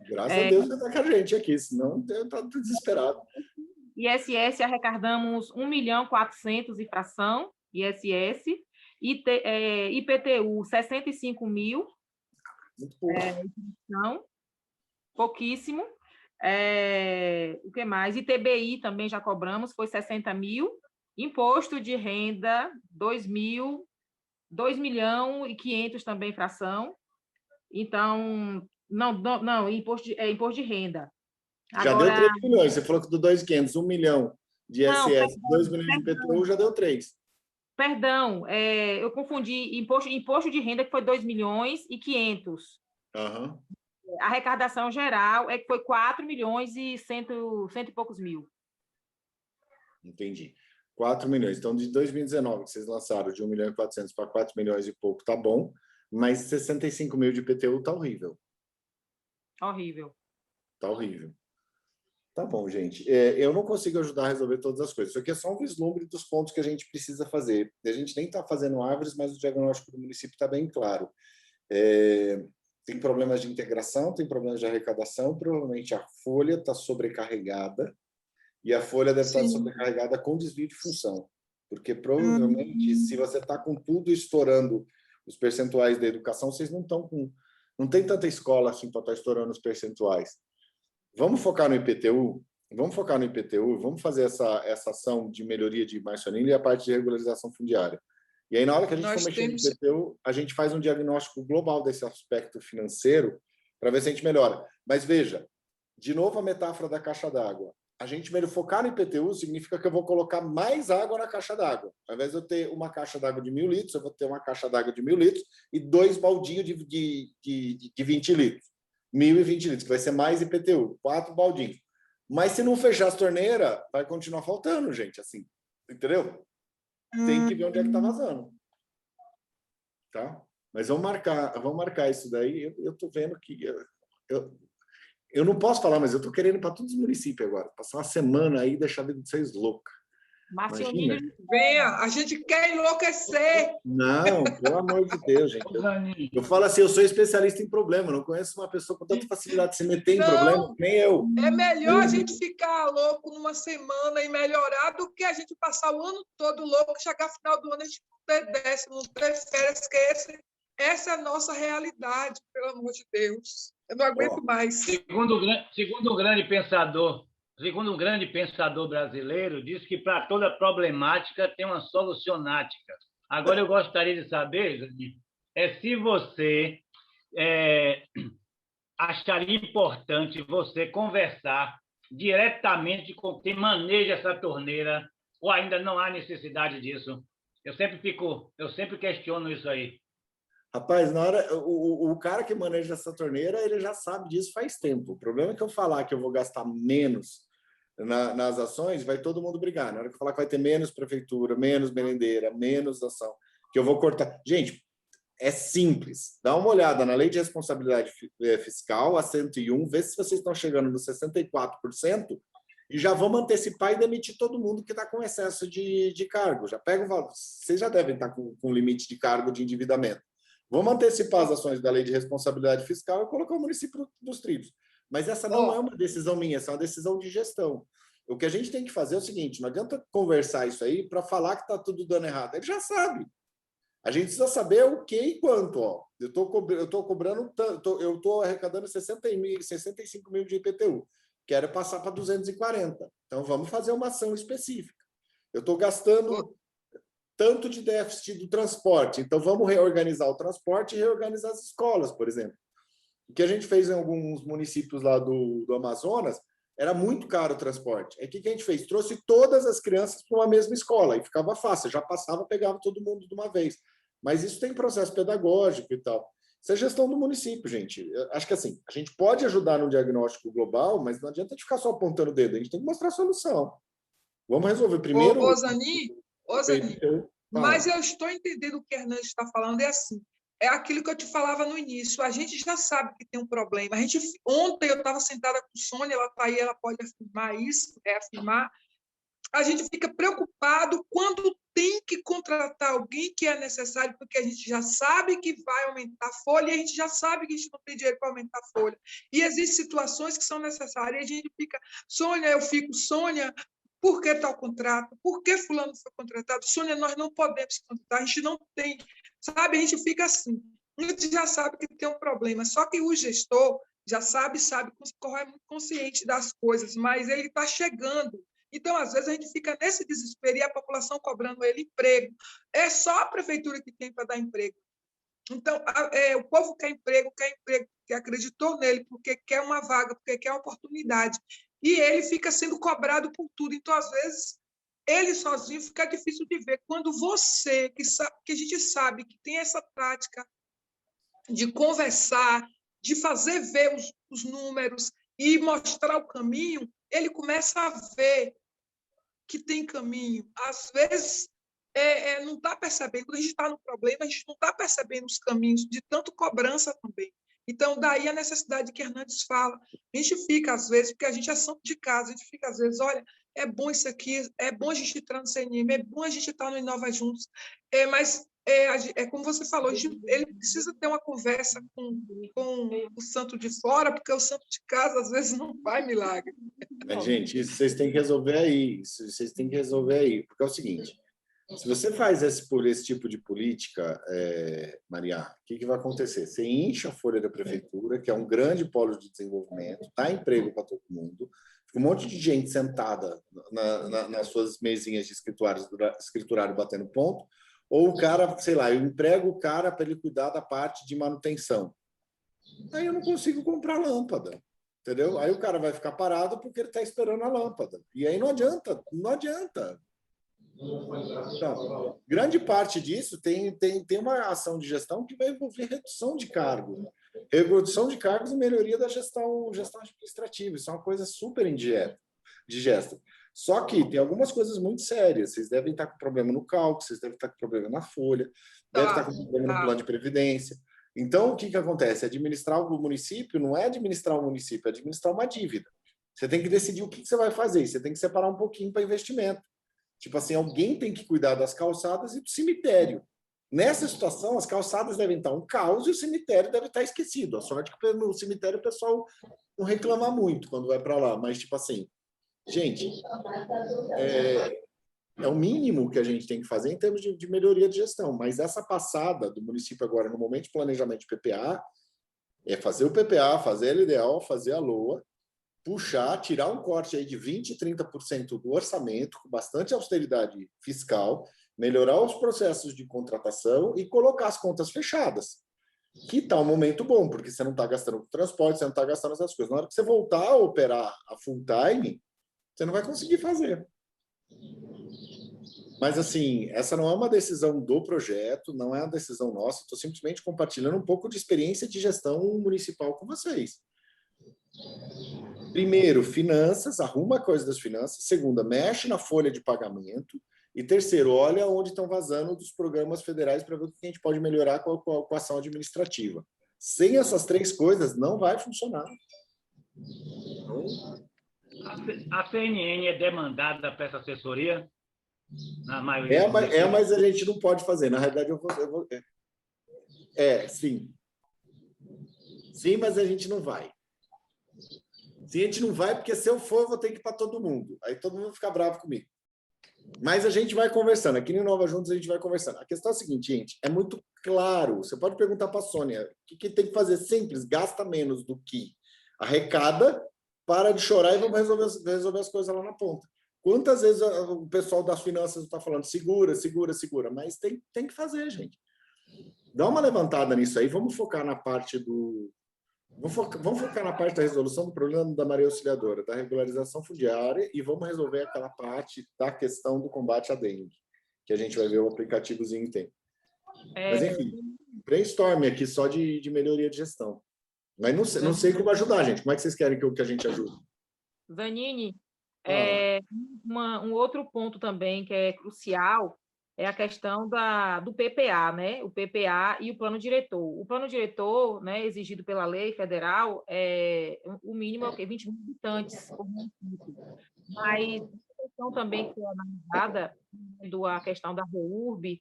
Graças a Deus você está com a gente aqui, senão eu estou desesperado. ISS arrecadamos 1.400.000 e fração, ISS, IPTU 65 mil, muito pouco. Não, pouquíssimo. O que mais? ITBI também já cobramos, foi 60 mil. Imposto de renda, 2.500.000 também fração. Então, não, imposto de renda. Já deu 3 milhões. Você falou que do 2.500, 1 milhão de ISS, 2 milhões de IPTU, já deu 3. Perdão, eu confundi imposto de renda, que foi 2.500.000. Uhum. A arrecadação geral que foi 4 milhões e cento e poucos mil. Entendi. 4 milhões. Então, de 2019, que vocês lançaram de 1.400.000 para 4 milhões e pouco, tá bom, mas 65 mil de IPTU tá horrível. Horrível. Tá horrível. Tá bom, gente. Eu não consigo ajudar a resolver todas as coisas. Isso aqui é só um vislumbre dos pontos que a gente precisa fazer. A gente nem está fazendo árvores, mas o diagnóstico do município está bem claro. Tem problemas de integração, tem problemas de arrecadação, provavelmente a folha está sobrecarregada, e a folha deve estar sobrecarregada com desvio de função. Porque provavelmente, se você está com tudo estourando os percentuais da educação, vocês não estão com... Não tem tanta escola assim para estar estourando os percentuais. Vamos focar no IPTU? Vamos fazer essa ação de melhoria de marcionilha e a parte de regularização fundiária. E aí, na hora que a gente for mexer no IPTU, a gente faz um diagnóstico global desse aspecto financeiro para ver se a gente melhora. Mas veja, de novo a metáfora da caixa d'água. A gente focar no IPTU significa que eu vou colocar mais água na caixa d'água. Ao invés de eu ter uma caixa d'água de 1.000 litros, eu vou ter uma caixa d'água de 1.000 litros e 2 baldinhos de 20 litros. 1.020 litros, que vai ser mais IPTU, 4 baldinhos. Mas se não fechar as torneiras, vai continuar faltando, gente, assim. Entendeu? Tem que ver onde é que está vazando. Tá? Mas vamos marcar isso daí. Eu estou vendo que... Eu não posso falar, mas eu estou querendo para todos os municípios agora. Passar uma semana aí e deixar a vida de vocês louca. Venha, a gente quer enlouquecer. Não, pelo amor de Deus, gente. Eu falo assim, eu sou especialista em problema, não conheço uma pessoa com tanta facilidade de se meter em problema, nem eu. É melhor a gente ficar louco numa semana e melhorar do que a gente passar o ano todo louco, chegar no final do ano a gente não ter décimo, não ter férias, que essa é a nossa realidade, pelo amor de Deus. Eu não aguento mais. Segundo um grande pensador brasileiro, diz que para toda problemática tem uma solucionática. Agora, eu gostaria de saber, Zani, se você acharia importante você conversar diretamente com quem maneja essa torneira, ou ainda não há necessidade disso? Eu sempre questiono isso aí. Rapaz, na hora, o cara que maneja essa torneira, ele já sabe disso faz tempo. O problema é que eu falar que eu vou gastar menos nas ações, vai todo mundo brigar. Na hora que eu falar que vai ter menos prefeitura, menos merendeira, menos ação, que eu vou cortar. Gente, é simples. Dá uma olhada na Lei de Responsabilidade Fiscal, a 101, vê se vocês estão chegando nos 64% e já vamos antecipar e demitir todo mundo que está com excesso de cargo. Já pega o valor. Vocês já devem estar com limite de cargo de endividamento. Vamos antecipar as ações da Lei de Responsabilidade Fiscal e colocar o município dos trilhos. Mas essa não é uma decisão minha, essa é uma decisão de gestão. O que a gente tem que fazer é o seguinte, não adianta conversar isso aí para falar que está tudo dando errado. Ele já sabe. A gente precisa saber o que e quanto. Ó. Eu estou cobrando, eu estou arrecadando 65 mil de IPTU. Quero passar para 240. Então, vamos fazer uma ação específica. Eu estou gastando tanto de déficit do transporte. Então, vamos reorganizar o transporte e reorganizar as escolas, por exemplo. O que a gente fez em alguns municípios lá do Amazonas, era muito caro o transporte. Aí, o que a gente fez? Trouxe todas as crianças para uma mesma escola, e ficava fácil, já passava, pegava todo mundo de uma vez. Mas isso tem processo pedagógico e tal. Isso é gestão do município, gente. Eu acho que assim, a gente pode ajudar no diagnóstico global, mas não adianta ficar só apontando o dedo, a gente tem que mostrar a solução. Vamos resolver primeiro... Zani, mas eu estou entendendo o que a Hernandes está falando, é assim, é aquilo que eu te falava no início, a gente já sabe que tem um problema. Ontem eu estava sentada com Sônia, ela está aí, ela pode afirmar isso, reafirmar. A gente fica preocupado quando tem que contratar alguém que é necessário, porque a gente já sabe que vai aumentar a folha e a gente já sabe que a gente não tem dinheiro para aumentar a folha. E existem situações que são necessárias e a gente fica, Sônia, por que tal contrato? Por que fulano foi contratado? Sônia, nós não podemos contratar, a gente não tem, sabe? A gente fica assim. A gente já sabe que tem um problema, só que o gestor já sabe, é muito consciente das coisas, mas ele está chegando. Então, às vezes, a gente fica nesse desespero e a população cobrando ele emprego. É só a prefeitura que tem para dar emprego. Então, o povo quer emprego, porque acreditou nele, porque quer uma vaga, porque quer uma oportunidade. E ele fica sendo cobrado por tudo. Então, às vezes, ele sozinho fica difícil de ver. Quando você, que a gente sabe que tem essa prática de conversar, de fazer ver os números e mostrar o caminho, ele começa a ver que tem caminho. Às vezes, não está percebendo. Quando a gente está no problema, a gente não está percebendo os caminhos de tanto cobrança também. Então, daí a necessidade que Hernandes fala. A gente fica, às vezes, porque a gente é santo de casa, a gente fica, às vezes, olha, é bom isso aqui, é bom a gente entrar no CNM, é bom a gente estar no Inova Juntos, mas como você falou, ele precisa ter uma conversa com o santo de fora, porque o santo de casa, às vezes, não faz milagre. Mas, gente, isso vocês têm que resolver aí. Porque é o seguinte, se você faz por esse tipo de política, Maria, o que vai acontecer? Você enche a folha da prefeitura, que é um grande polo de desenvolvimento, dá emprego para todo mundo, fica um monte de gente sentada nas suas mesinhas de escriturário batendo ponto, ou o cara, sei lá, eu emprego o cara para ele cuidar da parte de manutenção. Aí eu não consigo comprar lâmpada, entendeu? Aí o cara vai ficar parado porque ele está esperando a lâmpada. E aí não adianta. Então, grande parte disso tem uma ação de gestão que vai envolver redução de cargos. Redução de cargos e melhoria da gestão administrativa. Isso é uma coisa super indigesta. Só que tem algumas coisas muito sérias. Vocês devem estar com problema no cálculo, vocês devem estar com problema na folha, devem estar com problema no plano de previdência. Então, o que acontece? Administrar o município não é administrar o município, é administrar uma dívida. Você tem que decidir o que você vai fazer. Você tem que separar um pouquinho para investimento. Tipo assim, alguém tem que cuidar das calçadas e do cemitério. Nessa situação, as calçadas devem estar um caos e o cemitério deve estar esquecido. A sorte que no cemitério o pessoal não reclama muito quando vai para lá. Mas, tipo assim, gente, é o mínimo que a gente tem que fazer em termos de melhoria de gestão. Mas essa passada do município agora, no momento de planejamento de PPA, é fazer o PPA, fazer a LDO, fazer a LOA, puxar, tirar um corte aí de 20%, 30% do orçamento, com bastante austeridade fiscal, melhorar os processos de contratação e colocar as contas fechadas, que está um momento bom, porque você não está gastando com transporte, você não está gastando essas coisas. Na hora que você voltar a operar a full time, você não vai conseguir fazer. Mas, assim, essa não é uma decisão do projeto, não é uma decisão nossa, estou simplesmente compartilhando um pouco de experiência de gestão municipal com vocês. Primeiro, finanças, arruma a coisa das finanças. Segunda, mexe na folha de pagamento. E terceiro, olha onde estão vazando dos programas federais para ver o que a gente pode melhorar com a ação administrativa. Sem essas 3 coisas, não vai funcionar. A CNN é demandada para essa assessoria? Na maioria mas a gente não pode fazer. Na realidade, eu vou... sim. Sim, mas a gente não vai. Sim, a gente não vai, porque se eu for, eu vou ter que ir para todo mundo. Aí todo mundo fica bravo comigo. Mas a gente vai conversando. Aqui no Nova Juntos a gente vai conversando. A questão é a seguinte, gente, é muito claro. Você pode perguntar para a Sônia, o que tem que fazer? Simples, gasta menos do que arrecada, para de chorar e vamos resolver as coisas lá na ponta. Quantas vezes o pessoal das finanças está falando segura, mas tem que fazer, gente. Dá uma levantada nisso aí, vamos focar na parte do... Vamos focar na parte da resolução do problema da Maria Auxiliadora, da regularização fundiária, e vamos resolver aquela parte da questão do combate à dengue, que a gente vai ver o aplicativozinho tem. Mas, enfim, brainstorm aqui só de melhoria de gestão. Mas não sei como ajudar, gente. Como é que vocês querem que a gente ajude? Zanini, um outro ponto também que é crucial é a questão do PPA, né? O PPA e o plano diretor. O plano diretor, né, exigido pela lei federal, o mínimo é 20 mil habitantes por município. Mas a questão também que é analisada, a questão da REURB,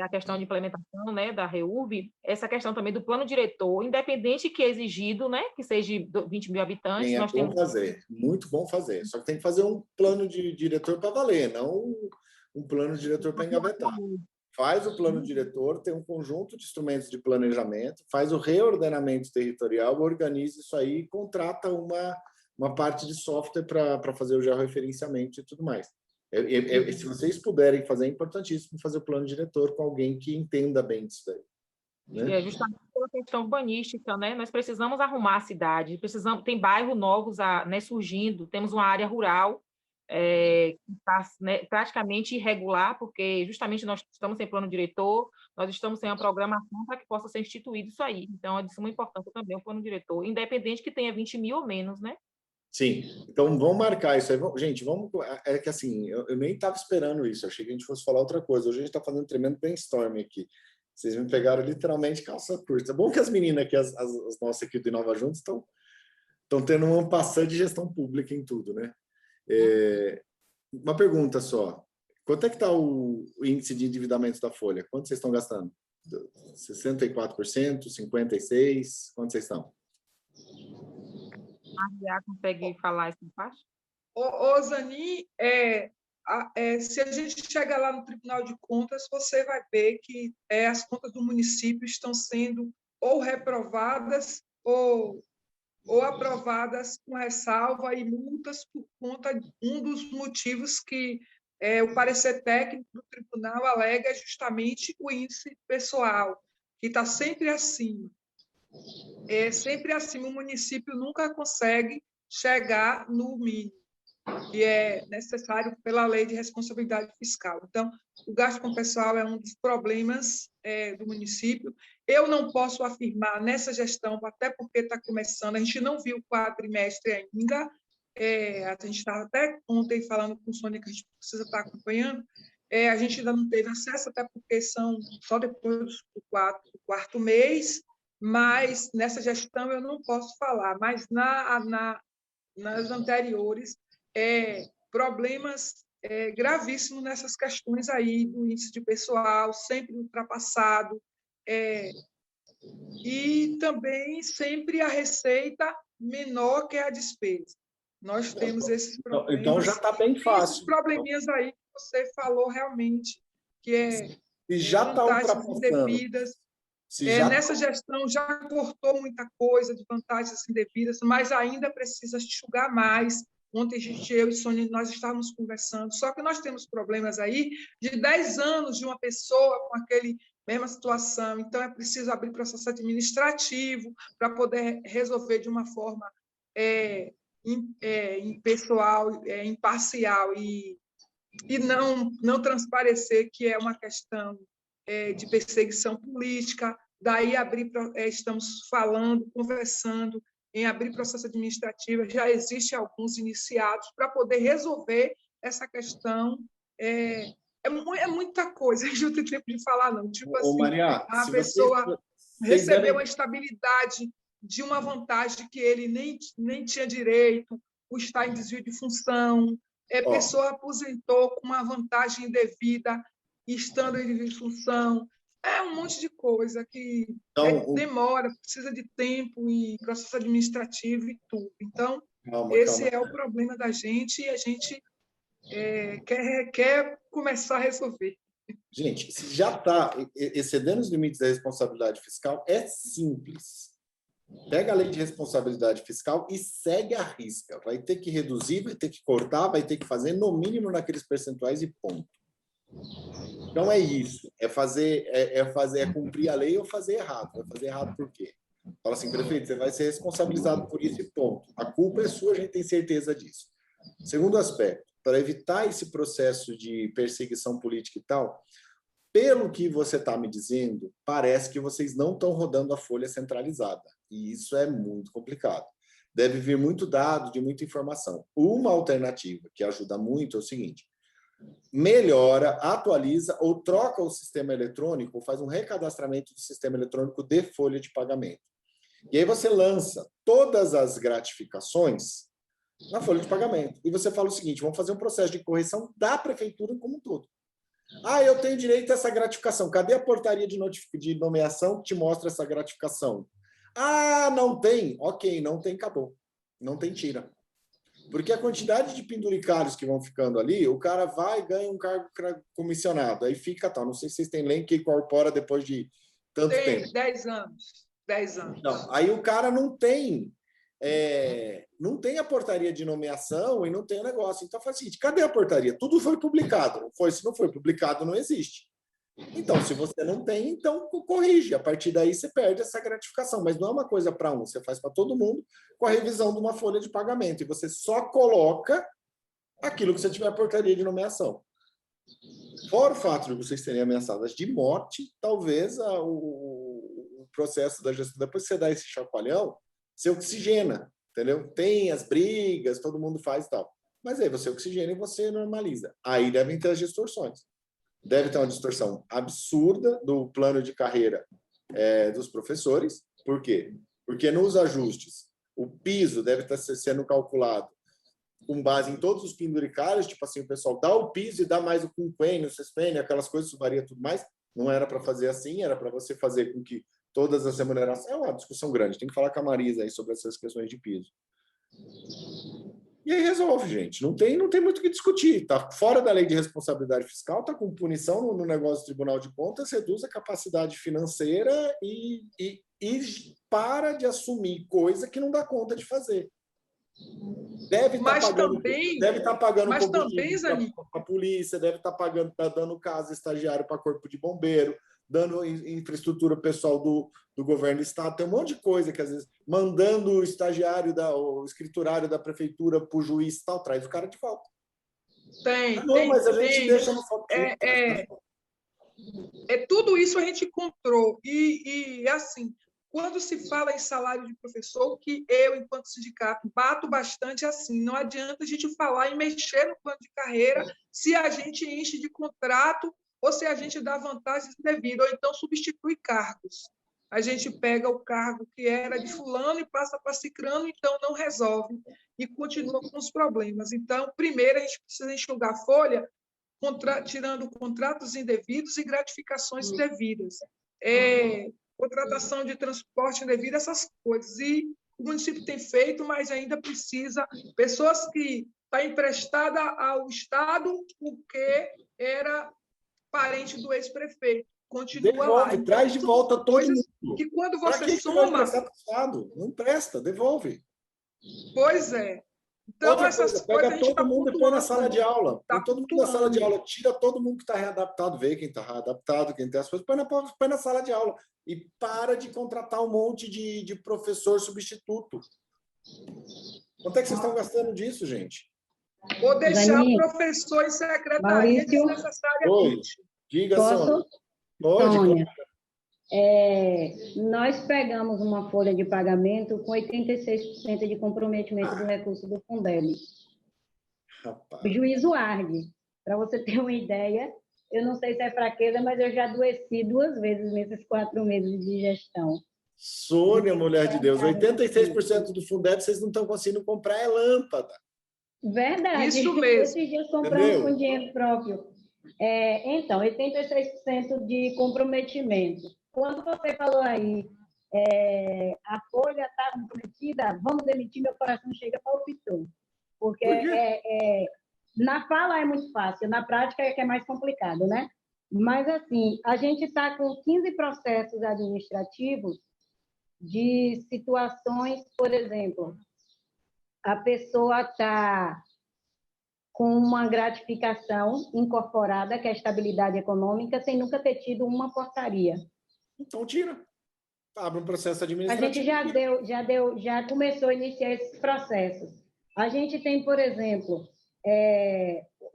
a questão de implementação, né, da REURB, essa questão também do plano diretor, independente que é exigido, né, que seja 20 mil habitantes. Sim, nós bom fazer, muito bom fazer. Só que tem que fazer um plano de diretor para valer, não um plano diretor para engavetar. Faz o plano diretor, tem um conjunto de instrumentos de planejamento, faz o reordenamento territorial, organiza isso aí, contrata uma parte de software para fazer o georreferenciamento e tudo mais. Se vocês puderem fazer, é importantíssimo fazer o plano diretor com alguém que entenda bem disso daí. Né? Justamente pela questão urbanística, né? Nós precisamos arrumar a cidade, tem bairros novos né, surgindo, temos uma área rural que está, né, praticamente irregular, porque justamente nós estamos sem plano diretor, nós estamos sem uma programação para que possa ser instituído isso aí. Então, é de suma importância também o plano diretor, independente que tenha 20 mil ou menos, né? Sim, então vamos marcar isso aí. Gente, vamos... É que assim, eu nem estava esperando isso, eu achei que a gente fosse falar outra coisa. Hoje a gente está fazendo um tremendo brainstorm aqui. Vocês me pegaram literalmente calça curta. É bom que as meninas aqui, as nossas aqui do Nova Juntos, estão tendo um passante de gestão pública em tudo, né? Uma pergunta só. Quanto é que está o índice de endividamento da Folha? Quanto vocês estão gastando? 64%? 56%? Quanto vocês estão? A Maria consegue falar essa parte? Zani, se a gente chegar lá no Tribunal de Contas, você vai ver que as contas do município estão sendo ou reprovadas ou aprovadas com ressalva e multas por conta de um dos motivos que o parecer técnico do tribunal alega é justamente o índice pessoal, que está sempre acima. Sempre acima, o município nunca consegue chegar no mínimo, que é necessário pela lei de responsabilidade fiscal. Então, o gasto com pessoal é um dos problemas do município. Eu não posso afirmar nessa gestão, até porque está começando, a gente não viu o quadrimestre ainda, a gente estava até ontem falando com o Sônia que a gente precisa estar acompanhando, a gente ainda não teve acesso, até porque são só depois do quarto mês, mas nessa gestão eu não posso falar, mas nas anteriores, problemas gravíssimos nessas questões aí do índice de pessoal, sempre ultrapassado, e também sempre a receita menor que a despesa. Nós temos esses problemas. Então já está bem fácil. Esses probleminhas aí que você falou realmente, que já está ultrapassando. Indevidas. Nessa gestão já cortou muita coisa de vantagens indevidas, mas ainda precisa enxugar mais Ontem, eu e Sônia, nós estávamos conversando, só que nós temos problemas aí de 10 anos de uma pessoa com aquele mesma situação, então é preciso abrir processo administrativo para poder resolver de uma forma impessoal, imparcial e não transparecer que é uma questão de perseguição política. Daí estamos falando, conversando em abrir processo administrativo, já existem alguns iniciados para poder resolver essa questão. É muita coisa, a gente não tem tempo de falar, não. Tipo assim, Maria, a pessoa recebeu a estabilidade de uma vantagem que ele nem tinha direito, por estar em desvio de função, pessoa aposentou com uma vantagem indevida, estando em desvio de função. É um monte de coisa que demora, precisa de tempo e processo administrativo e tudo. Então, esse é o problema da gente e a gente quer começar a resolver. Gente, se já está excedendo os limites da responsabilidade fiscal, é simples. Pega a lei de responsabilidade fiscal e segue a risca. Vai ter que reduzir, vai ter que cortar, vai ter que fazer no mínimo naqueles percentuais e ponto. Então é isso, é cumprir a lei ou fazer errado. Vai fazer errado por quê? Fala assim, prefeito, você vai ser responsabilizado por isso e ponto. A culpa é sua, a gente tem certeza disso. Segundo aspecto, para evitar esse processo de perseguição política e tal, pelo que você está me dizendo, parece que vocês não estão rodando a folha centralizada. E isso é muito complicado. Deve vir muito dado, de muita informação. Uma alternativa que ajuda muito é o seguinte: melhora, atualiza ou troca o sistema eletrônico, faz um recadastramento do sistema eletrônico de folha de pagamento. E aí você lança todas as gratificações na folha de pagamento. E você fala o seguinte: vamos fazer um processo de correção da prefeitura como um todo. Eu tenho direito a essa gratificação. Cadê a portaria de nomeação que te mostra essa gratificação? Não tem. Ok, não tem, acabou. Não tem, tira. Porque a quantidade de penduricalhos que vão ficando ali, o cara vai e ganha um cargo comissionado. Aí fica tal. Não sei se vocês têm lei que incorpora depois de tanto tempo. 10 anos. 10 anos. Não, aí o cara não tem a portaria de nomeação e não tem o negócio. Então, faz o seguinte: cadê a portaria? Tudo foi publicado. Não foi? Se não foi publicado, não existe. Então, se você não tem, então corrige. A partir daí, você perde essa gratificação. Mas não é uma coisa para um, você faz para todo mundo com a revisão de uma folha de pagamento. E você só coloca aquilo que você tiver a portaria de nomeação. Fora o fato de vocês terem ameaçadas de morte, talvez o processo da gestão, depois que você dá esse chacoalhão, você oxigena, entendeu? Tem as brigas, todo mundo faz e tal. Mas aí você oxigena e você normaliza. Aí devem ter as distorções. Deve ter uma distorção absurda do plano de carreira dos professores. Por quê? Porque nos ajustes, o piso deve estar sendo calculado com base em todos os penduricários, tipo assim, o pessoal dá o piso e dá mais o quinquênio, o sexpênio, aquelas coisas, isso varia tudo mais. Não era para fazer assim, era para você fazer com que todas as remunerações... É uma discussão grande, tem que falar com a Marisa aí sobre essas questões de piso. E aí resolve, gente. Não tem muito o que discutir. Está fora da lei de responsabilidade fiscal, está com punição no negócio do Tribunal de Contas, reduz a capacidade financeira e para de assumir coisa que não dá conta de fazer. Deve estar pagando para a polícia, deve estar pagando, dando casa estagiário para corpo de bombeiro, dando infraestrutura pessoal do governo do estado, tem um monte de coisa que às vezes mandando o estagiário, o escriturário da prefeitura para o juiz e tal, traz o cara de volta. Mas a gente deixa no foco. Tudo isso a gente encontrou. E assim, quando se fala em salário de professor, que eu, enquanto sindicato, bato bastante assim, não adianta a gente falar em mexer no plano de carreira se a gente enche de contrato ou se a gente dá vantagens indevidas, ou então substitui cargos. A gente pega o cargo que era de fulano e passa para cicrano, então não resolve e continua com os problemas. Então, primeiro, a gente precisa enxugar a folha, tirando contratos indevidos e gratificações indevidas. Contratação de transporte indevido, essas coisas. E o município tem feito, mas ainda precisa. Pessoas que estão emprestadas ao Estado porque era parente do ex-prefeito. Continua devolve, lá. Traz de volta todo mundo. Que quando você soma... Não presta, devolve. Pois é. Então, Outra essas coisa, coisas a pega gente todo mundo e põe na sala de aula. Tá Põe todo mundo na sala de aula. Tira todo mundo que está readaptado, vê quem está readaptado, quem tem as coisas, põe na sala de aula. E para de contratar um monte de professor substituto. Quanto é que vocês estão gastando disso, gente? Ou deixar Dani, o professor em secretaria Maurício, desnecessariamente. Diga, posso? Sônia. Pode, Sônia, nós pegamos uma folha de pagamento com 86% de comprometimento do recurso do Fundeb. Rapaz. O juízo arde. Para você ter uma ideia, eu não sei se é fraqueza, mas eu já adoeci 2 vezes nesses 4 meses de gestão. Sônia, mulher de Deus, 86% do Fundeb vocês não estão conseguindo comprar é lâmpada. Verdade. Isso mesmo. Esses dias compramos com dinheiro próprio. Então, 86% de comprometimento. Quando você falou aí, a folha está comprometida, vamos demitir, meu coração chega palpitou. Porque na fala é muito fácil, na prática é que é mais complicado, né? Mas, assim, a gente está com 15 processos administrativos de situações, por exemplo, a pessoa está com uma gratificação incorporada, que é a estabilidade econômica, sem nunca ter tido uma portaria. Então, tira. Abre um processo administrativo. A gente já começou a iniciar esses processos. A gente tem, por exemplo,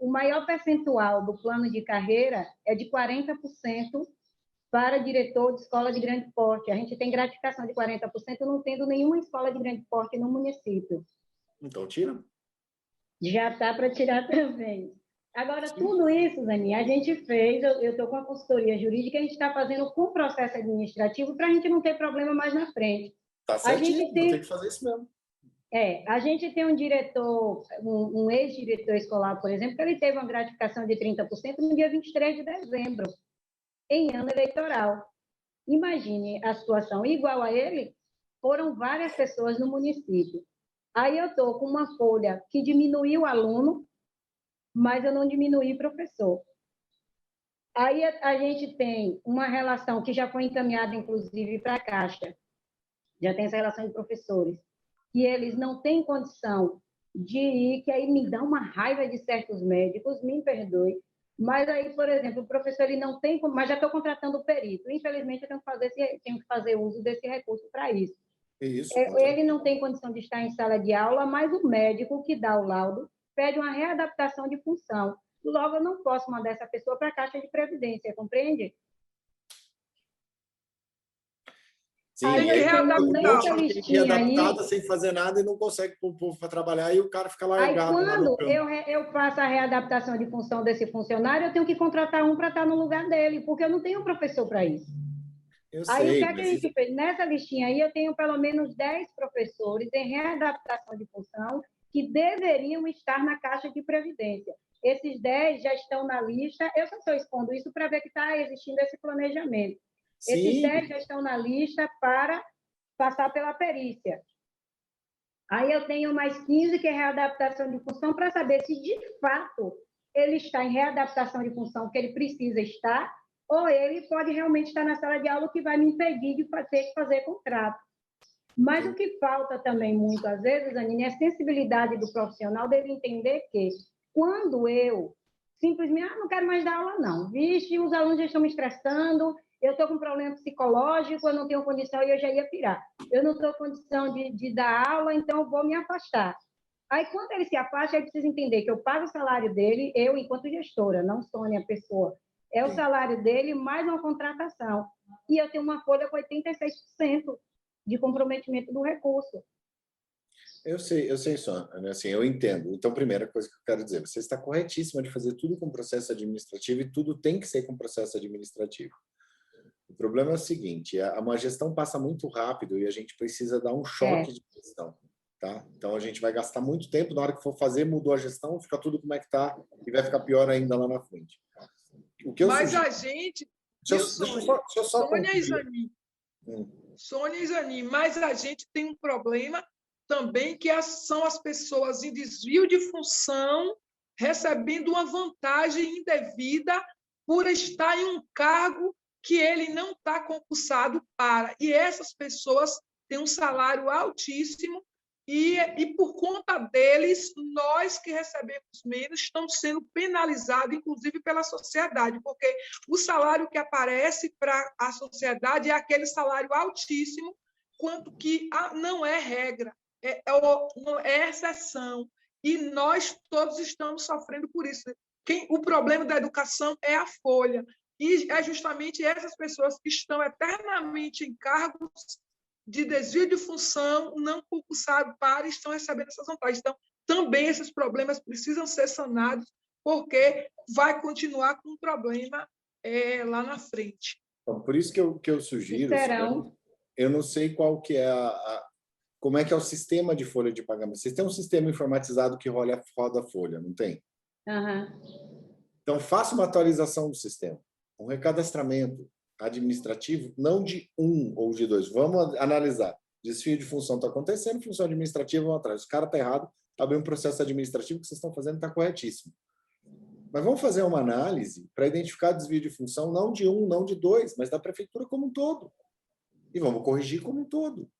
o maior percentual do plano de carreira é de 40% para diretor de escola de grande porte. A gente tem gratificação de 40%, não tendo nenhuma escola de grande porte no município. Então, tira. Já está para tirar também. Agora, tudo isso, Dani, a gente fez, eu estou com a consultoria jurídica, a gente está fazendo com o processo administrativo para a gente não ter problema mais na frente. Tá certinho, tem que fazer isso mesmo. A gente tem um diretor, um ex-diretor escolar, por exemplo, que ele teve uma gratificação de 30% no dia 23 de dezembro, em ano eleitoral. Imagine a situação. Igual a ele, foram várias pessoas no município. Aí eu estou com uma folha que diminuiu o aluno, mas eu não diminuí professor. Aí a gente tem uma relação que já foi encaminhada, inclusive, para a Caixa, já tem essa relação de professores, que eles não têm condição de ir, que aí me dá uma raiva de certos médicos, me perdoe, mas aí, por exemplo, o professor ele não tem, mas já estou contratando o perito, infelizmente eu tenho que fazer uso desse recurso para isso. Isso. Ele não tem condição de estar em sala de aula, mas o médico que dá o laudo pede uma readaptação de função. Logo, eu não posso mandar essa pessoa para a Caixa de Previdência, compreende? Sim, aí aí readaptada sem fazer nada e não consegue pôr o povo para trabalhar e o cara fica largado. Aí, quando eu faço a readaptação de função desse funcionário, eu tenho que contratar um para estar no lugar dele, porque eu não tenho professor para isso. Aí, o que é que a gente fez? Nessa listinha aí, eu tenho pelo menos 10 professores em readaptação de função que deveriam estar na Caixa de Previdência. Esses 10 já estão na lista, eu só estou expondo isso para ver que está existindo esse planejamento. Sim. Esses 10 já estão na lista para passar pela perícia. Aí eu tenho mais 15 que é readaptação de função para saber se, de fato, ele está em readaptação de função que ele precisa estar ou ele pode realmente estar na sala de aula, o que vai me impedir de ter que fazer contrato. Mas o que falta também, muitas vezes, Anine, é a sensibilidade do profissional dele entender que, quando eu simplesmente, não quero mais dar aula, não. Vixe, os alunos já estão me estressando, eu estou com um problema psicológico, eu não tenho condição e eu já ia pirar. Eu não estou com condição de dar aula, então eu vou me afastar. Aí, quando ele se afasta, ele precisa entender que eu pago o salário dele, eu, enquanto gestora, não Sônia, a pessoa. É o salário dele mais uma contratação. E eu tenho uma folha com 86% de comprometimento do recurso. Eu sei, Sônia, assim, eu entendo. Então, primeira coisa que eu quero dizer, você está corretíssima de fazer tudo com processo administrativo e tudo tem que ser com processo administrativo. O problema é o seguinte, uma gestão passa muito rápido e a gente precisa dar um choque de gestão. Tá? Então, a gente vai gastar muito tempo, na hora que for fazer, mudou a gestão, fica tudo como é que está e vai ficar pior ainda lá na frente. Mas a gente... Sônia e Zanin, mas a gente tem um problema também que são as pessoas em desvio de função recebendo uma vantagem indevida por estar em um cargo que ele não está concursado para. E essas pessoas têm um salário altíssimo e por conta deles, nós que recebemos menos estamos sendo penalizados, inclusive pela sociedade, porque o salário que aparece para a sociedade é aquele salário altíssimo, quanto que não é regra, é exceção. E nós todos estamos sofrendo por isso. O problema da educação é a folha. E é justamente essas pessoas que estão eternamente em cargos de desvio de função, não concursados para, estão recebendo essas vantagens. Então, também esses problemas precisam ser sanados, porque vai continuar com um problema lá na frente. Então, por isso que eu sugiro, eu não sei qual que é como é que é o sistema de folha de pagamento. Vocês têm um sistema informatizado que roda a folha, não tem? Uhum. Então, faça uma atualização do sistema, um recadastramento administrativo, não de 1 ou de 2. Vamos analisar. Desvio de função está acontecendo, função administrativa vão atrás. O cara está errado, abriu um processo administrativo que vocês estão fazendo está corretíssimo. Mas vamos fazer uma análise para identificar desvio de função, não de 1, não de 2, mas da prefeitura como um todo. E vamos corrigir como um todo.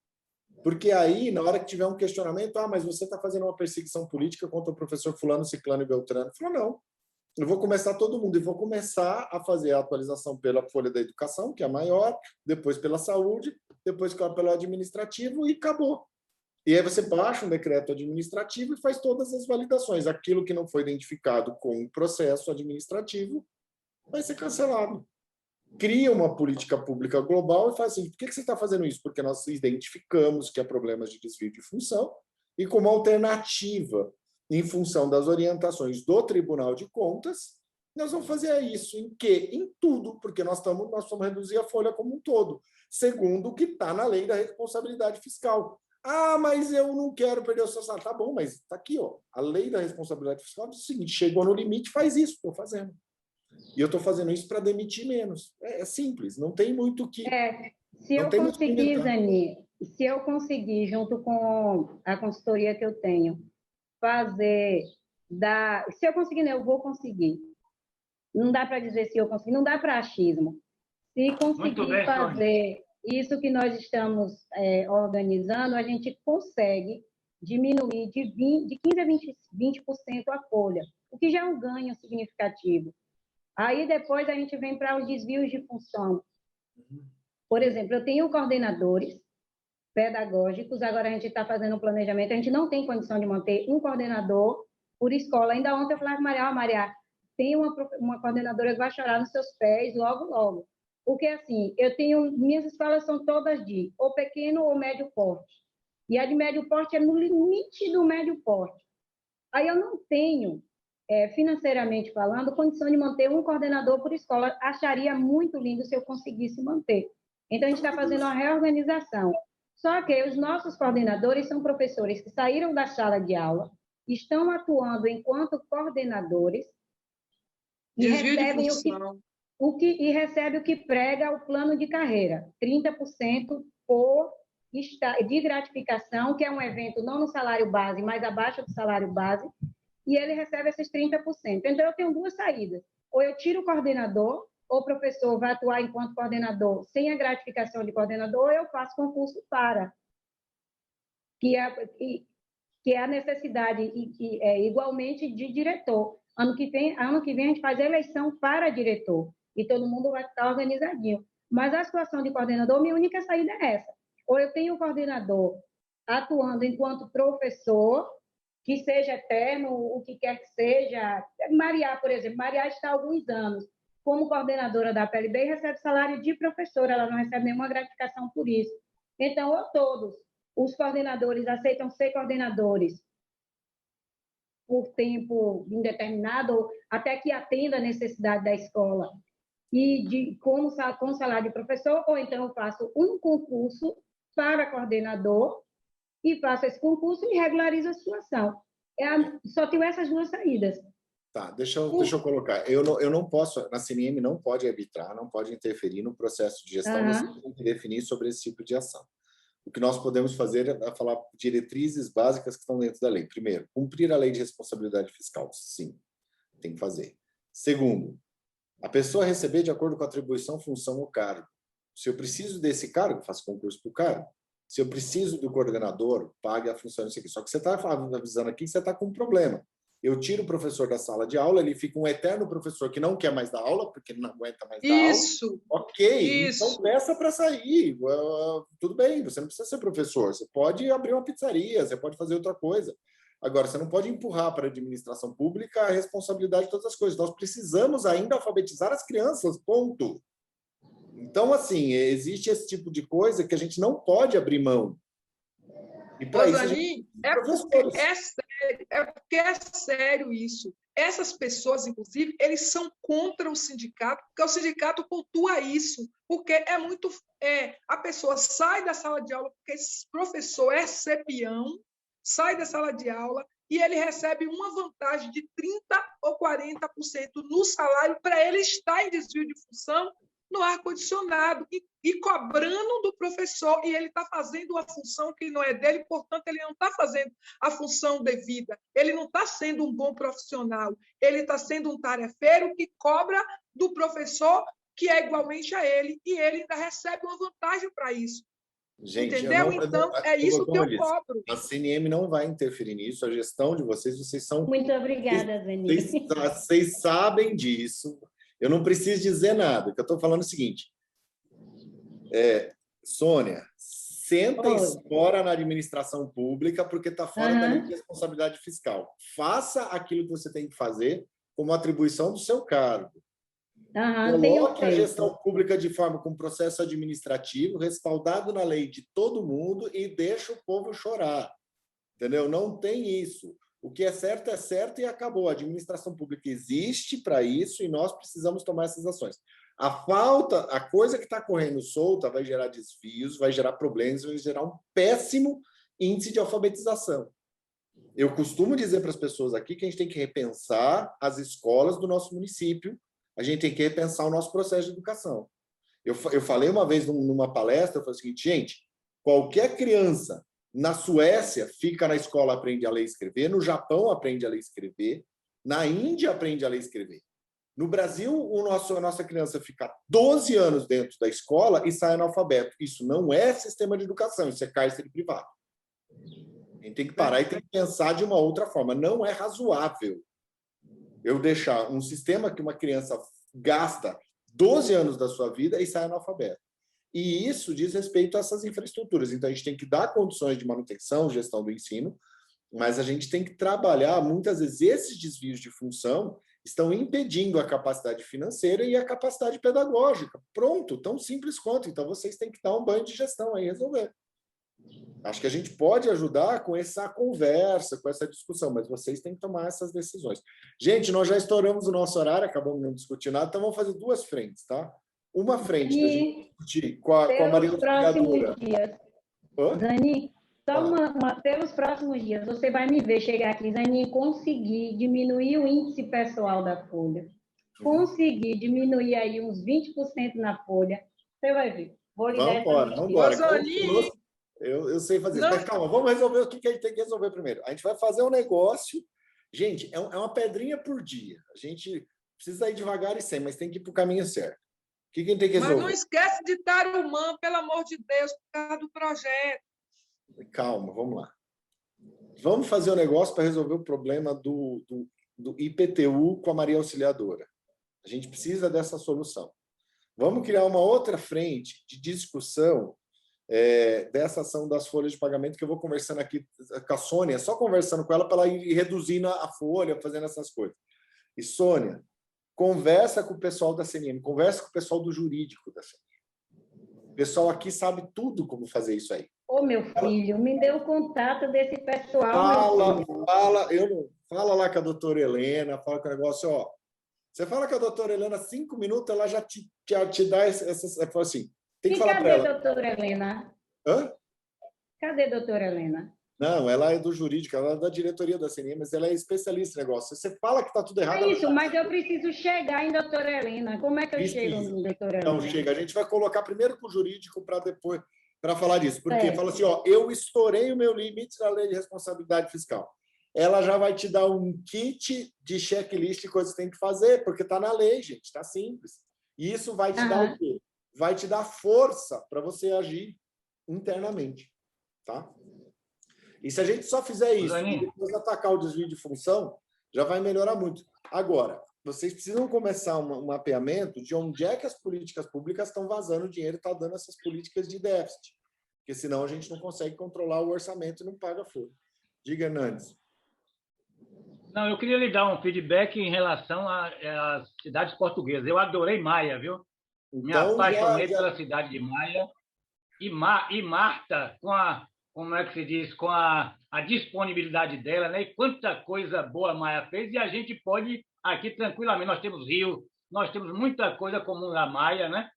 Porque aí, na hora que tiver um questionamento, mas você está fazendo uma perseguição política contra o professor fulano, ciclano e beltrano. Falou, não. Eu vou começar todo mundo e vou começar a fazer a atualização pela folha da educação, que é a maior, depois pela saúde, depois pelo administrativo e acabou. E aí você baixa um decreto administrativo e faz todas as validações. Aquilo que não foi identificado com o processo administrativo vai ser cancelado. Cria uma política pública global e faz assim, por que você está fazendo isso? Porque nós identificamos que há problemas de desvio de função e como alternativa, em função das orientações do Tribunal de Contas, nós vamos fazer isso. Em quê? Em tudo, porque nós vamos reduzir a folha como um todo, segundo o que está na lei da responsabilidade fiscal. Mas eu não quero perder o seu salário. Tá bom, mas está aqui, ó. A lei da responsabilidade fiscal diz o seguinte, chegou no limite, faz isso, estou fazendo. E eu estou fazendo isso para demitir menos. É simples, não tem muito o que... Se eu conseguir, Zani, se eu conseguir, junto com a consultoria que eu tenho, se eu conseguir, eu vou conseguir. Não dá para dizer se eu conseguir, não dá para achismo. Se conseguir fazer isso que nós estamos organizando, a gente consegue diminuir de 15% a 20% a folha, o que já é um ganho significativo. Aí depois a gente vem para os desvios de função. Por exemplo, eu tenho coordenadores pedagógicos, agora a gente está fazendo um planejamento, a gente não tem condição de manter um coordenador por escola. Ainda ontem eu falei com a Maria, tem uma coordenadora que vai chorar nos seus pés logo, logo. Porque, assim, minhas escolas são todas de ou pequeno ou médio porte. E a de médio porte é no limite do médio porte. Aí eu não tenho, financeiramente falando, condição de manter um coordenador por escola. Acharia muito lindo se eu conseguisse manter. Então, a gente está fazendo uma reorganização. Só que os nossos coordenadores são professores que saíram da sala de aula, estão atuando enquanto coordenadores e recebem o que prega o plano de carreira, 30% de gratificação, que é um evento não no salário base, mas abaixo do salário base, e ele recebe esses 30%. Então, eu tenho duas saídas. Ou eu tiro o coordenador, ou o professor vai atuar enquanto coordenador sem a gratificação de coordenador, ou eu faço concurso para, que é a necessidade e que é igualmente de diretor. Ano que vem a gente faz eleição para diretor e todo mundo vai estar organizadinho. Mas a situação de coordenador, minha única saída é essa. Ou eu tenho um coordenador atuando enquanto professor, que seja eterno, o que quer que seja. Maria, por exemplo, Maria está há alguns anos como coordenadora da PLB e recebe salário de professora, ela não recebe nenhuma gratificação por isso. Então, ou todos os coordenadores aceitam ser coordenadores por tempo indeterminado, até que atenda a necessidade da escola, e com salário de professor, ou então eu faço um concurso para coordenador, e faço esse concurso e regularizo a situação. Só tenho essas duas saídas. Tá, deixa eu colocar. Eu não posso, na CNM não pode arbitrar, não pode interferir no processo de gestão, você tem que definir sobre esse tipo de ação. O que nós podemos fazer é falar diretrizes básicas que estão dentro da lei. Primeiro, cumprir a lei de responsabilidade fiscal. Sim, tem que fazer. Segundo, a pessoa receber de acordo com a atribuição, função ou cargo. Se eu preciso desse cargo, faço concurso para o cargo. Se eu preciso do coordenador, pague a função disso aqui. Só que você está avisando aqui que você está com um problema. Eu tiro o professor da sala de aula, ele fica um eterno professor que não quer mais dar aula, porque ele não aguenta mais dar aula. Isso! Ok, Isso. então peça para sair. Tudo bem, você não precisa ser professor. Você pode abrir uma pizzaria, você pode fazer outra coisa. Agora, você não pode empurrar para a administração pública a responsabilidade de todas as coisas. Nós precisamos ainda alfabetizar as crianças, ponto. Então, assim, existe esse tipo de coisa que a gente não pode abrir mão. E para isso, é porque é sério isso. Essas pessoas, inclusive, eles são contra o sindicato, porque o sindicato pontua isso, porque é muito... a pessoa sai da sala de aula porque esse professor é cepião, sai da sala de aula e ele recebe uma vantagem de 30% ou 40% no salário para ele estar em desvio de função no ar-condicionado e cobrando do professor, e ele está fazendo uma função que não é dele, portanto, ele não está fazendo a função devida, ele não está sendo um bom profissional, ele está sendo um tarefeiro que cobra do professor, que é igualmente a ele, e ele ainda recebe uma vantagem para isso. Gente, entendeu? Então, é isso que eu cobro. A CNM não vai interferir nisso, a gestão de vocês são... Muito obrigada, Zani. Vocês sabem disso. Eu não preciso dizer nada. O que eu estou falando é o seguinte. Sônia, senta e explora na administração pública porque está fora da lei de responsabilidade fiscal. Faça aquilo que você tem que fazer como atribuição do seu cargo. Coloque a gestão pública de forma com processo administrativo, respaldado na lei de todo mundo e deixa o povo chorar. Entendeu? Não tem isso. O que é certo e acabou. A administração pública existe para isso e nós precisamos tomar essas ações. A coisa que está correndo solta vai gerar desvios, vai gerar problemas, vai gerar um péssimo índice de alfabetização. Eu costumo dizer para as pessoas aqui que a gente tem que repensar as escolas do nosso município, a gente tem que repensar o nosso processo de educação. Eu falei uma vez numa palestra, eu falei o seguinte, gente, qualquer criança na Suécia fica na escola, aprende a ler e escrever, no Japão aprende a ler e escrever, na Índia aprende a ler e escrever. No Brasil, a nossa criança fica 12 anos dentro da escola e sai analfabeto. Isso não é sistema de educação, isso é cárcere privado. A gente tem que parar e tem que pensar de uma outra forma. Não é razoável eu deixar um sistema que uma criança gasta 12 anos da sua vida e sai analfabeto. E isso diz respeito a essas infraestruturas. Então, a gente tem que dar condições de manutenção, gestão do ensino, mas a gente tem que trabalhar, muitas vezes, esses desvios de função estão impedindo a capacidade financeira e a capacidade pedagógica. Pronto, tão simples quanto. Então, vocês têm que dar um banho de gestão aí e resolver. Acho que a gente pode ajudar com essa conversa, com essa discussão, mas vocês têm que tomar essas decisões. Gente, nós já estouramos o nosso horário, acabamos não discutindo nada, então vamos fazer duas frentes, tá? Uma frente que a gente discutir com a Maria Auxiliadora. Zani, pelos próximos dias, você vai me ver chegar aqui, Zani, e conseguir diminuir o índice pessoal da folha, conseguir diminuir aí uns 20% na folha, você vai ver. Vou lhe dar essa vamos. Eu sei fazer isso, mas calma, vamos resolver o que a gente tem que resolver primeiro. A gente vai fazer um negócio, gente, é uma pedrinha por dia. A gente precisa ir devagar e sem, mas tem que ir para o caminho certo. O que a gente tem que resolver? Mas não esquece de Tarumã, pelo amor de Deus, por causa do projeto. Calma, vamos lá. Vamos fazer um negócio para resolver o problema do IPTU com a Maria Auxiliadora. A gente precisa dessa solução. Vamos criar uma outra frente de discussão dessa ação das folhas de pagamento, que eu vou conversando aqui com a Sônia, só conversando com ela para ela ir reduzindo a folha, fazendo essas coisas. E, Sônia, conversa com o pessoal da CNM, conversa com o pessoal do jurídico da CNM. O pessoal aqui sabe tudo como fazer isso aí. Ô, meu filho, me dê o contato desse pessoal. Fala lá com a doutora Helena, fala com o negócio, ó. Você fala com a doutora Helena, 5 minutos, ela já te dá essas... Ela fala assim, tem que falar para ela. Cadê a doutora Helena? Hã? Cadê a doutora Helena? Não, ela é do jurídico, ela é da diretoria da CNM, mas ela é especialista em negócio. Você fala que está tudo errado... É isso, mas eu preciso chegar em doutora Helena. Como é que eu chego em doutora Helena? Então, chega. A gente vai colocar primeiro com o jurídico para depois... para falar disso. Porque fala assim, ó, eu estourei o meu limite da lei de responsabilidade fiscal. Ela já vai te dar um kit de checklist de coisas que tem que fazer, porque está na lei, gente, está simples. E isso vai te dar o quê? Vai te dar força para você agir internamente. tá? E se a gente só fizer isso e depois atacar o desvio de função, já vai melhorar muito. Agora, vocês precisam começar um mapeamento de onde é que as políticas públicas estão vazando dinheiro e estão dando essas políticas de déficit. Porque senão a gente não consegue controlar o orçamento e não paga folha. Diga, Hernandes. Não, eu queria lhe dar um feedback em relação às cidades portuguesas. Eu adorei Maia, viu? Me apaixonei pela cidade de Maia. E Marta, como é que se diz, com a disponibilidade dela, né? E quanta coisa boa a Maia fez, e a gente pode aqui tranquilamente, nós temos rio, nós temos muita coisa comum na Maia, né?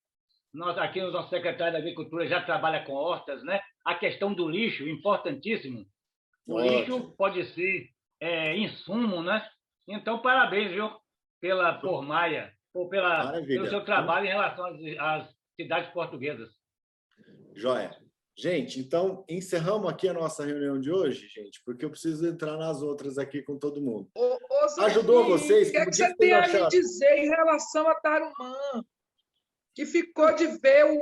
Nós aqui, o nosso secretário da Agricultura já trabalha com hortas, né? A questão do lixo, importantíssimo. O lixo pode ser insumo, né? Então, parabéns, viu? Por Maia, pelo seu trabalho em relação às cidades portuguesas. Joia. Gente, então, encerramos aqui a nossa reunião de hoje, gente, porque eu preciso entrar nas outras aqui com todo mundo. Ajudou vocês? O que é que você tem a me dizer em relação a Tarumã? Que ficou de ver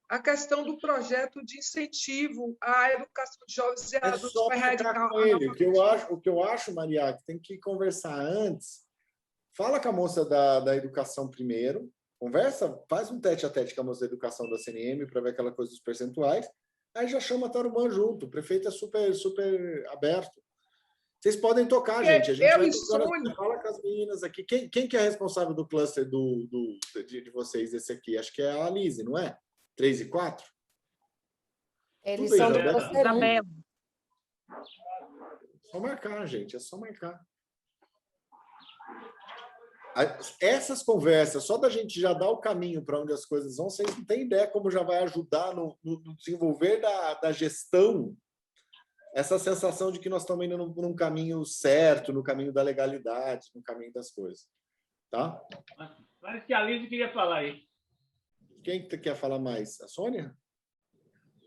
a questão do projeto de incentivo à educação de jovens e adultos. Só ficar com ele. O que eu acho, Maria, que tem que conversar antes. Fala com a moça da educação primeiro. Conversa, faz um tete-a-tete com a moça da educação da CNM para ver aquela coisa dos percentuais. Aí já chama a Tarumã junto. O prefeito é super, super aberto. Vocês podem tocar, gente. A gente vai tocando. Fala com as meninas aqui. Quem que é responsável do cluster de vocês, esse aqui? Acho que é a Alice, não é? 3 e 4? Eles são do cluster 1. Só marcar, gente. É só marcar. Essas conversas, só da gente já dar o caminho para onde as coisas vão, vocês não têm ideia como já vai ajudar no desenvolver da gestão essa sensação de que nós estamos indo num caminho certo, no caminho da legalidade, no caminho das coisas. Tá? Parece que a Alice queria falar aí. Quem quer falar mais? A Sônia?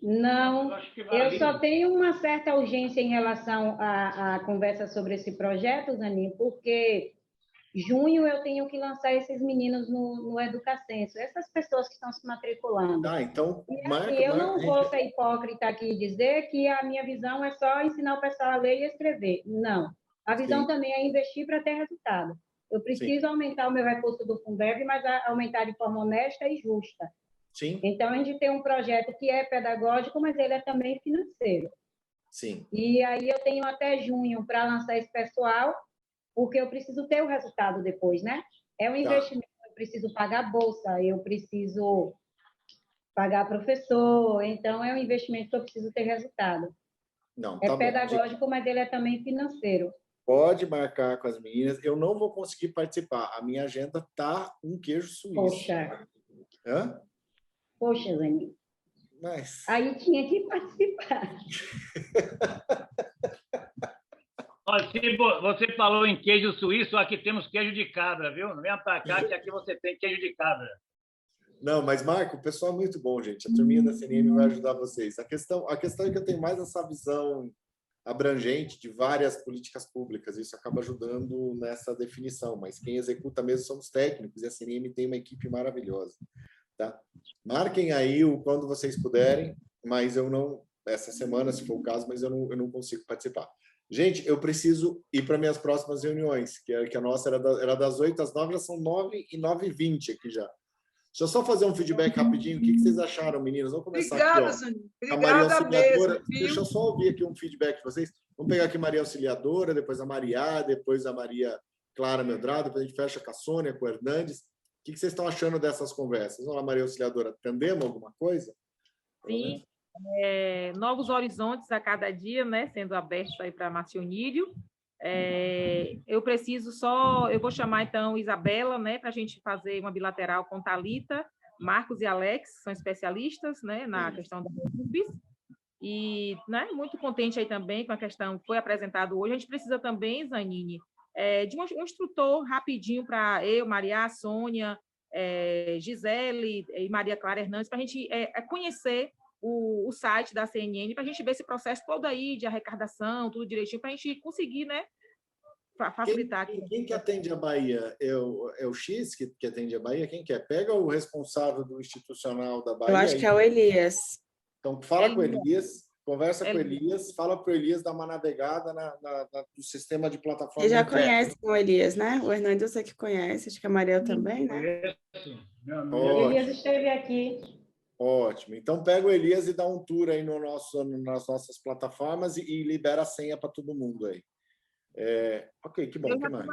Não, eu só tenho uma certa urgência em relação à conversa sobre esse projeto, Zaninho, porque junho eu tenho que lançar esses meninos no Educacenso, essas pessoas que estão se matriculando. Então, eu não vou ser hipócrita aqui e dizer que a minha visão é só ensinar o pessoal a ler e escrever. Não. A visão também é investir para ter resultado. Eu preciso aumentar o meu recurso do Fundeb, mas aumentar de forma honesta e justa. Sim. Então, a gente tem um projeto que é pedagógico, mas ele é também financeiro. Sim. E aí eu tenho até junho para lançar esse pessoal, porque eu preciso ter o resultado depois, né? É um investimento, eu preciso pagar bolsa, eu preciso pagar professor, então é um investimento que eu preciso ter resultado. Não, é pedagógico, mas ele é também financeiro. Pode marcar com as meninas. Eu não vou conseguir participar. A minha agenda tá um queijo suíço. Poxa. Hã? Poxa, Zaninho. Mas... Aí tinha que participar. Olha, se você falou em queijo suíço, aqui temos queijo de cabra, viu? Não venha para cá que aqui você tem queijo de cabra. Não, mas, Marco, o pessoal é muito bom, gente. A turminha da CNM vai ajudar vocês. A questão é que eu tenho mais essa visão abrangente de várias políticas públicas. Isso acaba ajudando nessa definição. Mas quem executa mesmo são os técnicos e a CNM tem uma equipe maravilhosa. Tá? Marquem aí quando vocês puderem, mas eu não... Essa semana, se for o caso, mas eu não consigo participar. Gente, eu preciso ir para minhas próximas reuniões, que a nossa era das 8 às 9, já são 9 e 9h20 aqui já. Deixa eu só fazer um feedback rapidinho. O que vocês acharam, meninas? Vamos começar Obrigada, aqui. Zaninho. A Maria Auxiliadora. Mesmo, deixa eu só ouvir aqui um feedback de vocês. Vamos pegar aqui a Maria Auxiliadora, depois a Maria, depois a Maria Clara Medrado, depois a gente fecha com a Sônia, com o Hernandes. O que vocês estão achando dessas conversas? Vamos lá, Maria Auxiliadora. Entendemos alguma coisa? Sim. Novos horizontes a cada dia, né, sendo abertos aí para Marcionílio. Eu vou chamar então Isabela, né, para a gente fazer uma bilateral com Thalita, Marcos e Alex, são especialistas, né, na questão da UBS, e, né, muito contente aí também com a questão que foi apresentado hoje. A gente precisa também, Zanini, de um instrutor rapidinho para eu, Maria, Sônia, Gisele e Maria Clara Hernandes, para a gente conhecer o site da CNN, para a gente ver esse processo todo aí de arrecadação, tudo direitinho, para a gente conseguir, né, facilitar aqui. Quem que atende a Bahia? É o X que atende a Bahia? Quem que é? Pega o responsável do institucional da Bahia. Eu acho que é o Elias. Então, fala com o Elias. conversa com o Elias, fala para o Elias dar uma navegada no sistema de plataforma. Você já conhece o Elias, né? O Hernandes eu sei que conhece, acho que a Mariel também, né? O Elias esteve aqui. Ótimo. Então, pega o Elias e dá um tour aí nas nossas plataformas e libera a senha para todo mundo aí. Ok, que bom. Que mais?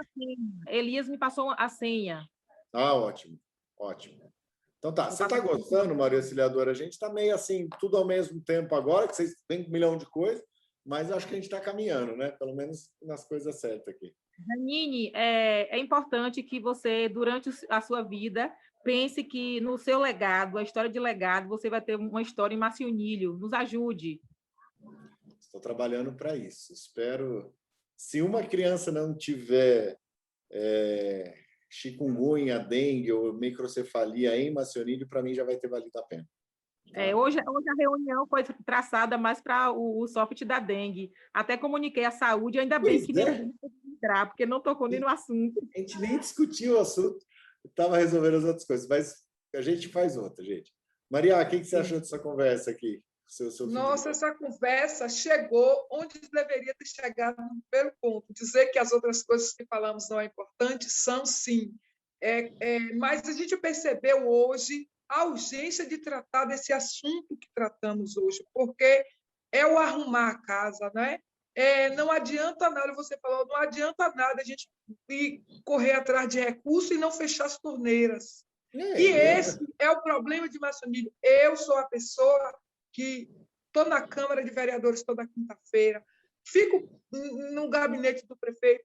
Elias me passou a senha. Ah, ótimo. Ótimo. Então tá. Você está gostando, Maria Auxiliadora? A gente está meio assim, tudo ao mesmo tempo agora, que vocês têm 1 milhão de coisas, mas acho que a gente está caminhando, né? Pelo menos nas coisas certas aqui. Janine, é importante que você, durante a sua vida, pense que no seu legado, a história de legado, você vai ter uma história em Macionilho. Nos ajude. Estou trabalhando para isso. Espero... Se uma criança não tiver chikungunya, dengue ou microcefalia em Macionilho, para mim já vai ter valido a pena. Hoje a reunião foi traçada mais para o soft da dengue. Até comuniquei à saúde, ainda bem que nem entrar, porque não tocou nem no assunto. A gente nem discutiu o assunto, estava resolvendo as outras coisas, mas a gente faz outra, gente. Maria, o que você achou dessa conversa aqui? Nossa, essa conversa chegou onde deveria ter chegado no primeiro ponto. Dizer que as outras coisas que falamos não é importante, são sim. Mas a gente percebeu hoje a urgência de tratar desse assunto que tratamos hoje, porque é o arrumar a casa, né? Não adianta nada, você falou, não adianta nada a gente ir correr atrás de recursos e não fechar as torneiras. Esse é o problema de Macionilho. Eu sou a pessoa que estou na Câmara de Vereadores toda quinta-feira, fico no gabinete do prefeito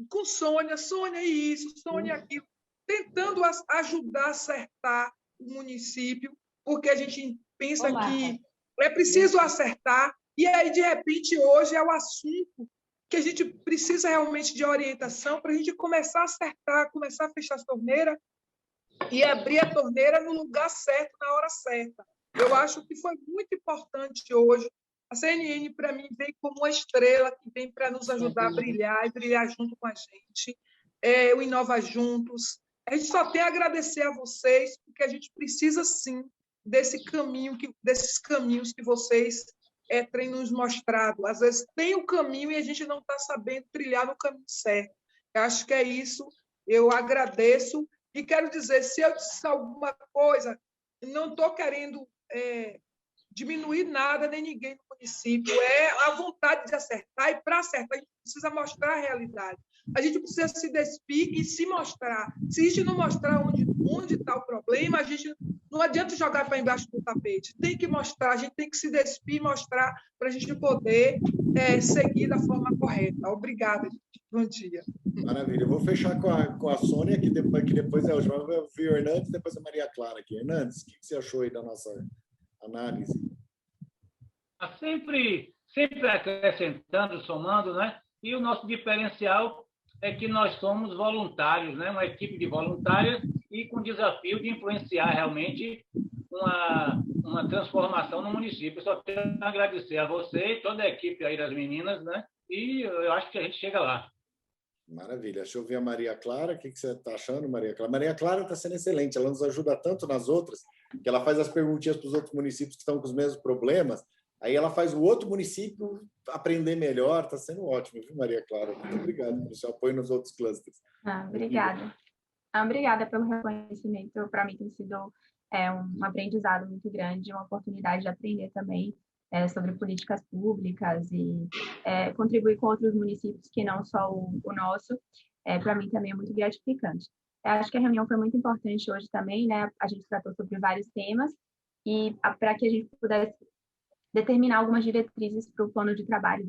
com Sônia isso, Sônia aquilo, tentando ajudar a acertar o município, porque a gente pensa que é preciso acertar, e aí, de repente, hoje é o assunto que a gente precisa realmente de orientação para a gente começar a acertar, começar a fechar as torneiras e abrir a torneira no lugar certo, na hora certa. Eu acho que foi muito importante hoje. A CNN, para mim, vem como uma estrela que vem para nos ajudar a brilhar e brilhar junto com a gente. O Inova Juntos. A gente só tem a agradecer a vocês, porque a gente precisa, sim, desses caminhos que vocês têm nos mostrado. Às vezes tem o caminho e a gente não está sabendo trilhar no caminho certo. Eu acho que é isso. Eu agradeço e quero dizer, se eu disser alguma coisa, não estou querendo diminuir nada nem ninguém no município, a vontade de acertar, e para acertar a gente precisa mostrar a realidade. A gente precisa se despir e se mostrar. Se a gente não mostrar onde está o problema, a gente não adianta jogar para embaixo do tapete. Tem que mostrar, a gente tem que se despir e mostrar para a gente poder seguir da forma correta. Obrigada, gente. Bom dia. Maravilha. Eu vou fechar com a Sônia, que depois é a última. Eu vi o Hernandes, depois a Maria Clara aqui. Hernandes, o que você achou aí da nossa análise? Sempre acrescentando, somando, né? E o nosso diferencial é que nós somos voluntários, né? Uma equipe de voluntários e com o desafio de influenciar realmente uma transformação no município. Eu só tenho a agradecer a você e toda a equipe aí das meninas, né? E eu acho que a gente chega lá. Maravilha. Deixa eu ver a Maria Clara. O que você está achando, Maria Clara? Maria Clara está sendo excelente. Ela nos ajuda tanto nas outras, que ela faz as perguntinhas para os outros municípios que estão com os mesmos problemas. Aí ela faz o outro município aprender melhor. Está sendo ótimo, viu, Maria Clara? Muito obrigado pelo seu apoio nos outros clusters. Obrigada. Obrigada pelo reconhecimento. Para mim tem sido um aprendizado muito grande, uma oportunidade de aprender também sobre políticas públicas e contribuir com outros municípios que não só o nosso. Para mim também é muito gratificante. Acho que a reunião foi muito importante hoje também, né? A gente tratou sobre vários temas e para que a gente pudesse determinar algumas diretrizes para o plano de trabalho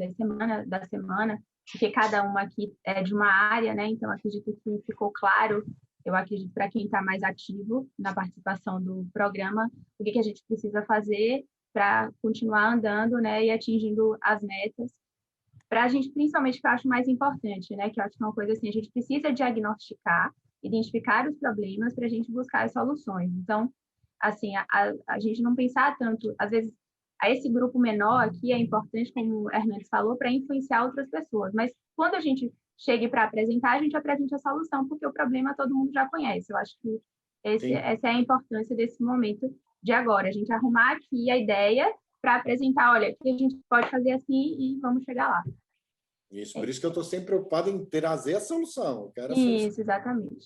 da semana, porque cada uma aqui é de uma área, né? Então, acredito que ficou claro, eu acredito, para quem está mais ativo na participação do programa, o que a gente precisa fazer para continuar andando, né? E atingindo as metas. Para a gente, principalmente, que eu acho mais importante, né? Que eu acho que é uma coisa assim, a gente precisa diagnosticar, identificar os problemas para a gente buscar as soluções. Então, assim, a gente não pensar tanto, às vezes, a esse grupo menor aqui é importante, como o Hernandes falou, para influenciar outras pessoas. Mas quando a gente chegue para apresentar, a gente apresenta a solução, porque o problema todo mundo já conhece. Eu acho que essa é a importância desse momento de agora. A gente arrumar aqui a ideia para apresentar, olha, que a gente pode fazer assim e vamos chegar lá. Isso, por isso que eu estou sempre preocupado em trazer a solução. Eu quero a Isso, solução. exatamente.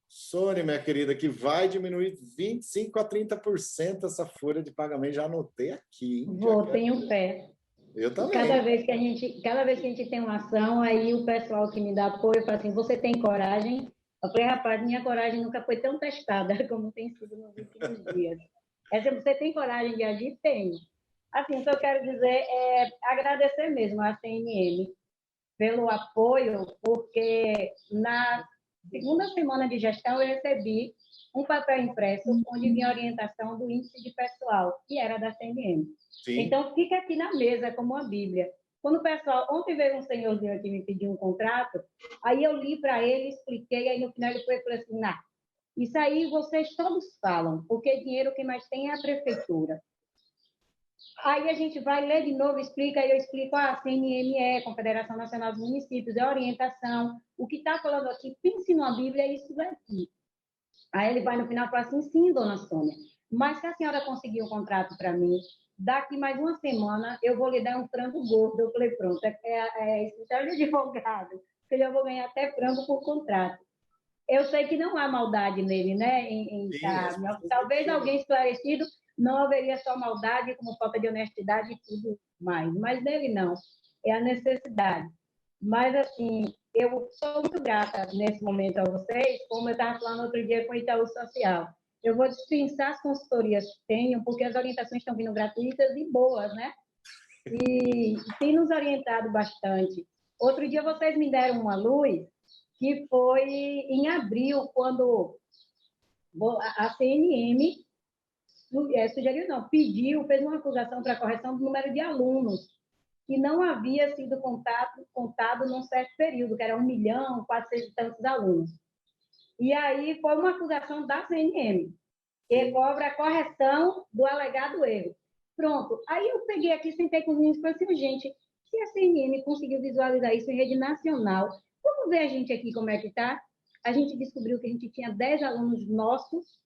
Sônia, minha querida, que vai diminuir 25% a 30% essa folha de pagamento. Já anotei aqui. Hein? Tenho fé. Eu também. Cada vez que a gente tem uma ação, aí o pessoal que me dá apoio fala assim, você tem coragem? Eu falei, rapaz, minha coragem nunca foi tão testada como tem sido nos últimos dias. Você tem coragem de agir? Tenho. Assim, o que eu quero dizer é agradecer mesmo à CNM pelo apoio, porque na segunda semana de gestão eu recebi um papel impresso onde vinha a orientação do índice de pessoal, que era da CNM. Sim. Então, fica aqui na mesa como a Bíblia. Quando o pessoal... Ontem veio um senhorzinho aqui me pedir um contrato, aí eu li para ele, expliquei, aí no final ele foi assim, nah, isso aí vocês todos falam, porque dinheiro quem mais tem é a prefeitura. Aí a gente vai ler de novo, explica, aí eu explico a CNME, Confederação Nacional dos Municípios, é orientação. O que está falando aqui, pense numa Bíblia, é isso daqui. Aí ele vai no final e fala assim, sim, dona Sônia, mas se a senhora conseguir um contrato para mim, daqui mais uma semana eu vou lhe dar um frango gordo. Eu falei, pronto, é escritório de advogado, que eu já vou ganhar até frango por contrato. Eu sei que não há maldade nele, né? Talvez alguém esclarecido não haveria só maldade, como falta de honestidade e tudo mais, mas nele não, é a necessidade. Mas, assim, eu sou muito grata nesse momento a vocês, como eu estava falando outro dia com o Itaú Social. Eu vou dispensar as consultorias que tenho, porque as orientações estão vindo gratuitas e boas, né? E tem nos orientado bastante. Outro dia vocês me deram uma luz, que foi em abril, quando a CNM sugeriu, não, pediu, fez uma acusação para correção do número de alunos que não havia sido contado num certo período, que era 1.400.000 e tantos alunos. E aí foi uma acusação da CNM, que cobra a correção do alegado erro. Pronto. Aí eu peguei aqui, sentei com os meninos e falei assim, gente, se a CNM conseguiu visualizar isso em rede nacional, vamos ver a gente aqui como é que está? A gente descobriu que a gente tinha 10 alunos nossos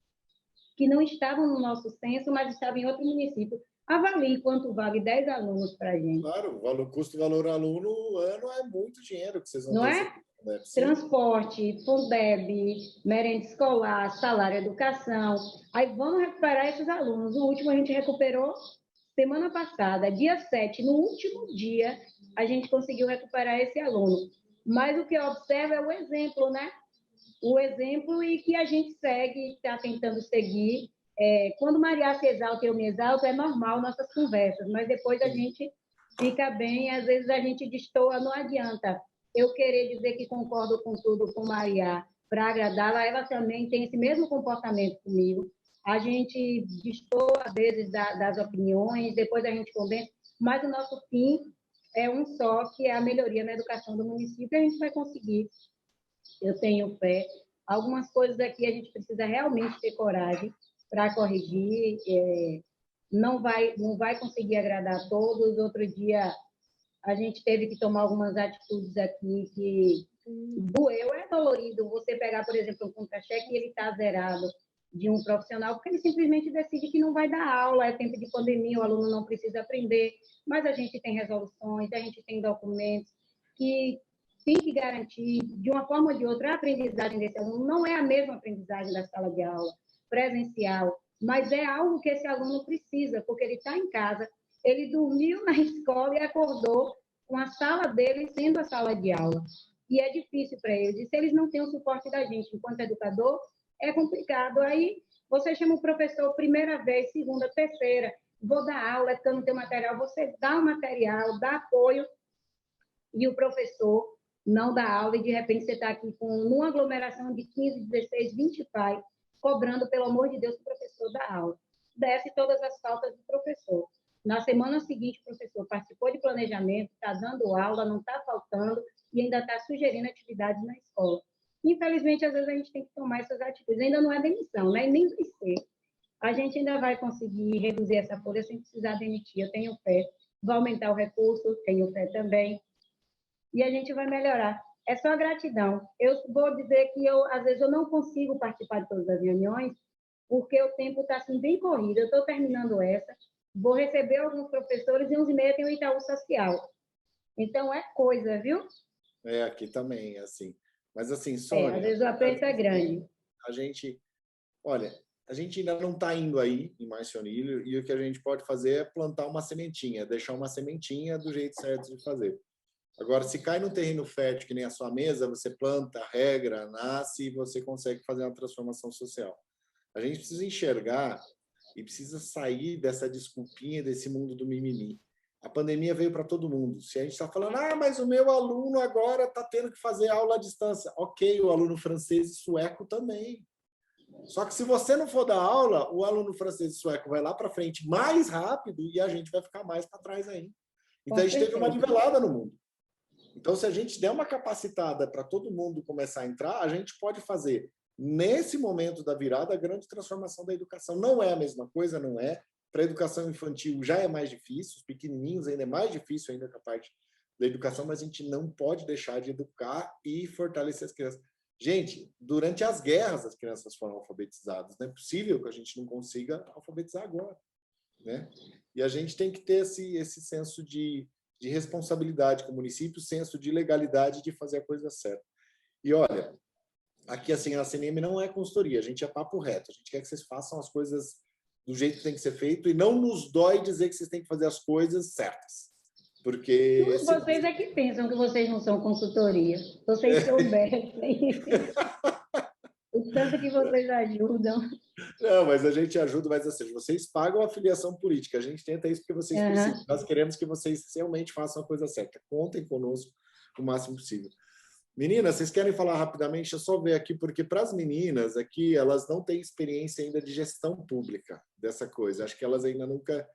que não estavam no nosso censo, mas estavam em outro município. Avalie quanto vale 10 alunos para a gente. Claro, o custo-valor aluno ano é muito dinheiro que vocês vão ter. Não é? Transporte, Fundeb, merenda escolar, salário, educação. Aí vamos recuperar esses alunos. O último a gente recuperou semana passada, dia 7, no último dia, a gente conseguiu recuperar esse aluno. Mas o que eu observo é o exemplo, né? O exemplo e que a gente segue, está tentando seguir. Quando Maria se exalta e eu me exalto, é normal nossas conversas, mas depois a gente fica bem, às vezes a gente destoa, não adianta eu querer dizer que concordo com tudo com Maria para agradá-la, ela também tem esse mesmo comportamento comigo. A gente destoa, às vezes, das opiniões, depois a gente convence, mas o nosso fim é um só, que é a melhoria na educação do município, e a gente vai conseguir. Eu tenho fé. Algumas coisas aqui a gente precisa realmente ter coragem para corrigir. Não vai conseguir agradar a todos. Outro dia a gente teve que tomar algumas atitudes aqui que doeu, é dolorido. Você pegar, por exemplo, um contra-cheque e ele está zerado de um profissional, porque ele simplesmente decide que não vai dar aula, é tempo de pandemia, o aluno não precisa aprender, mas a gente tem resoluções, a gente tem documentos que tem que garantir, de uma forma ou de outra, a aprendizagem desse aluno não é a mesma aprendizagem da sala de aula presencial, mas é algo que esse aluno precisa, porque ele está em casa, ele dormiu na escola e acordou com a sala dele sendo a sala de aula. E é difícil para eles. E se eles não têm o suporte da gente enquanto educador, é complicado. Aí você chama o professor primeira vez, segunda, terceira, vou dar aula, é porque eu não tenho material. Você dá o material, dá apoio, e o professor não dá aula, e de repente você está aqui com uma aglomeração de 15, 16, 20 pais, cobrando, pelo amor de Deus, que o professor dá aula. Desce todas as faltas do professor. Na semana seguinte, o professor participou de planejamento, está dando aula, não está faltando e ainda está sugerindo atividades na escola. Infelizmente, às vezes a gente tem que tomar essas atitudes. Ainda não é demissão, né? Nem vai ser. A gente ainda vai conseguir reduzir essa folha sem precisar demitir. Eu tenho fé. Vai aumentar o recurso, tenho fé também. E a gente vai melhorar. É só gratidão. Eu vou dizer que às vezes eu não consigo participar de todas as reuniões, porque o tempo está assim, bem corrido. Eu estou terminando essa, vou receber alguns professores e 11h30 tem o Itaú Social. Então, é coisa, viu? Aqui também, assim. Mas, assim, Sônia... às vezes o aperto é grande. Olha, a gente ainda não está indo aí em Marcionílio e o que a gente pode fazer é plantar uma sementinha, deixar uma sementinha do jeito certo de fazer. Agora, se cai no terreno fértil, que nem a sua mesa, você planta, regra, nasce e você consegue fazer uma transformação social. A gente precisa enxergar e precisa sair dessa desculpinha, desse mundo do mimimi. A pandemia veio para todo mundo. Se a gente está falando, mas o meu aluno agora está tendo que fazer aula à distância. Ok, o aluno francês e sueco também. Só que se você não for dar aula, o aluno francês e sueco vai lá para frente mais rápido e a gente vai ficar mais para trás ainda. Então, a gente teve uma nivelada no mundo. Então, se a gente der uma capacitada para todo mundo começar a entrar, a gente pode fazer, nesse momento da virada, a grande transformação da educação. Não é a mesma coisa, não é. Para a educação infantil já é mais difícil, os pequenininhos ainda é mais difícil ainda com a parte da educação, mas a gente não pode deixar de educar e fortalecer as crianças. Gente, durante as guerras as crianças foram alfabetizadas. Não é possível que a gente não consiga alfabetizar agora, né? E a gente tem que ter esse senso de responsabilidade com o município, senso de legalidade de fazer a coisa certa. E olha, aqui assim, a CNM não é consultoria, a gente é papo reto. A gente quer que vocês façam as coisas do jeito que tem que ser feito e não nos dói dizer que vocês têm que fazer as coisas certas. Porque... Vocês é que pensam que vocês não são consultoria. Vocês soubessem. O tanto que vocês ajudam. Não, mas a gente ajuda, mas assim, vocês pagam a filiação política. A gente tenta isso porque vocês precisam. Nós queremos que vocês realmente façam a coisa certa. Contem conosco o máximo possível. Meninas, vocês querem falar rapidamente? Deixa eu só ver aqui, porque para as meninas aqui, elas não têm experiência ainda de gestão pública dessa coisa. Acho que elas ainda nunca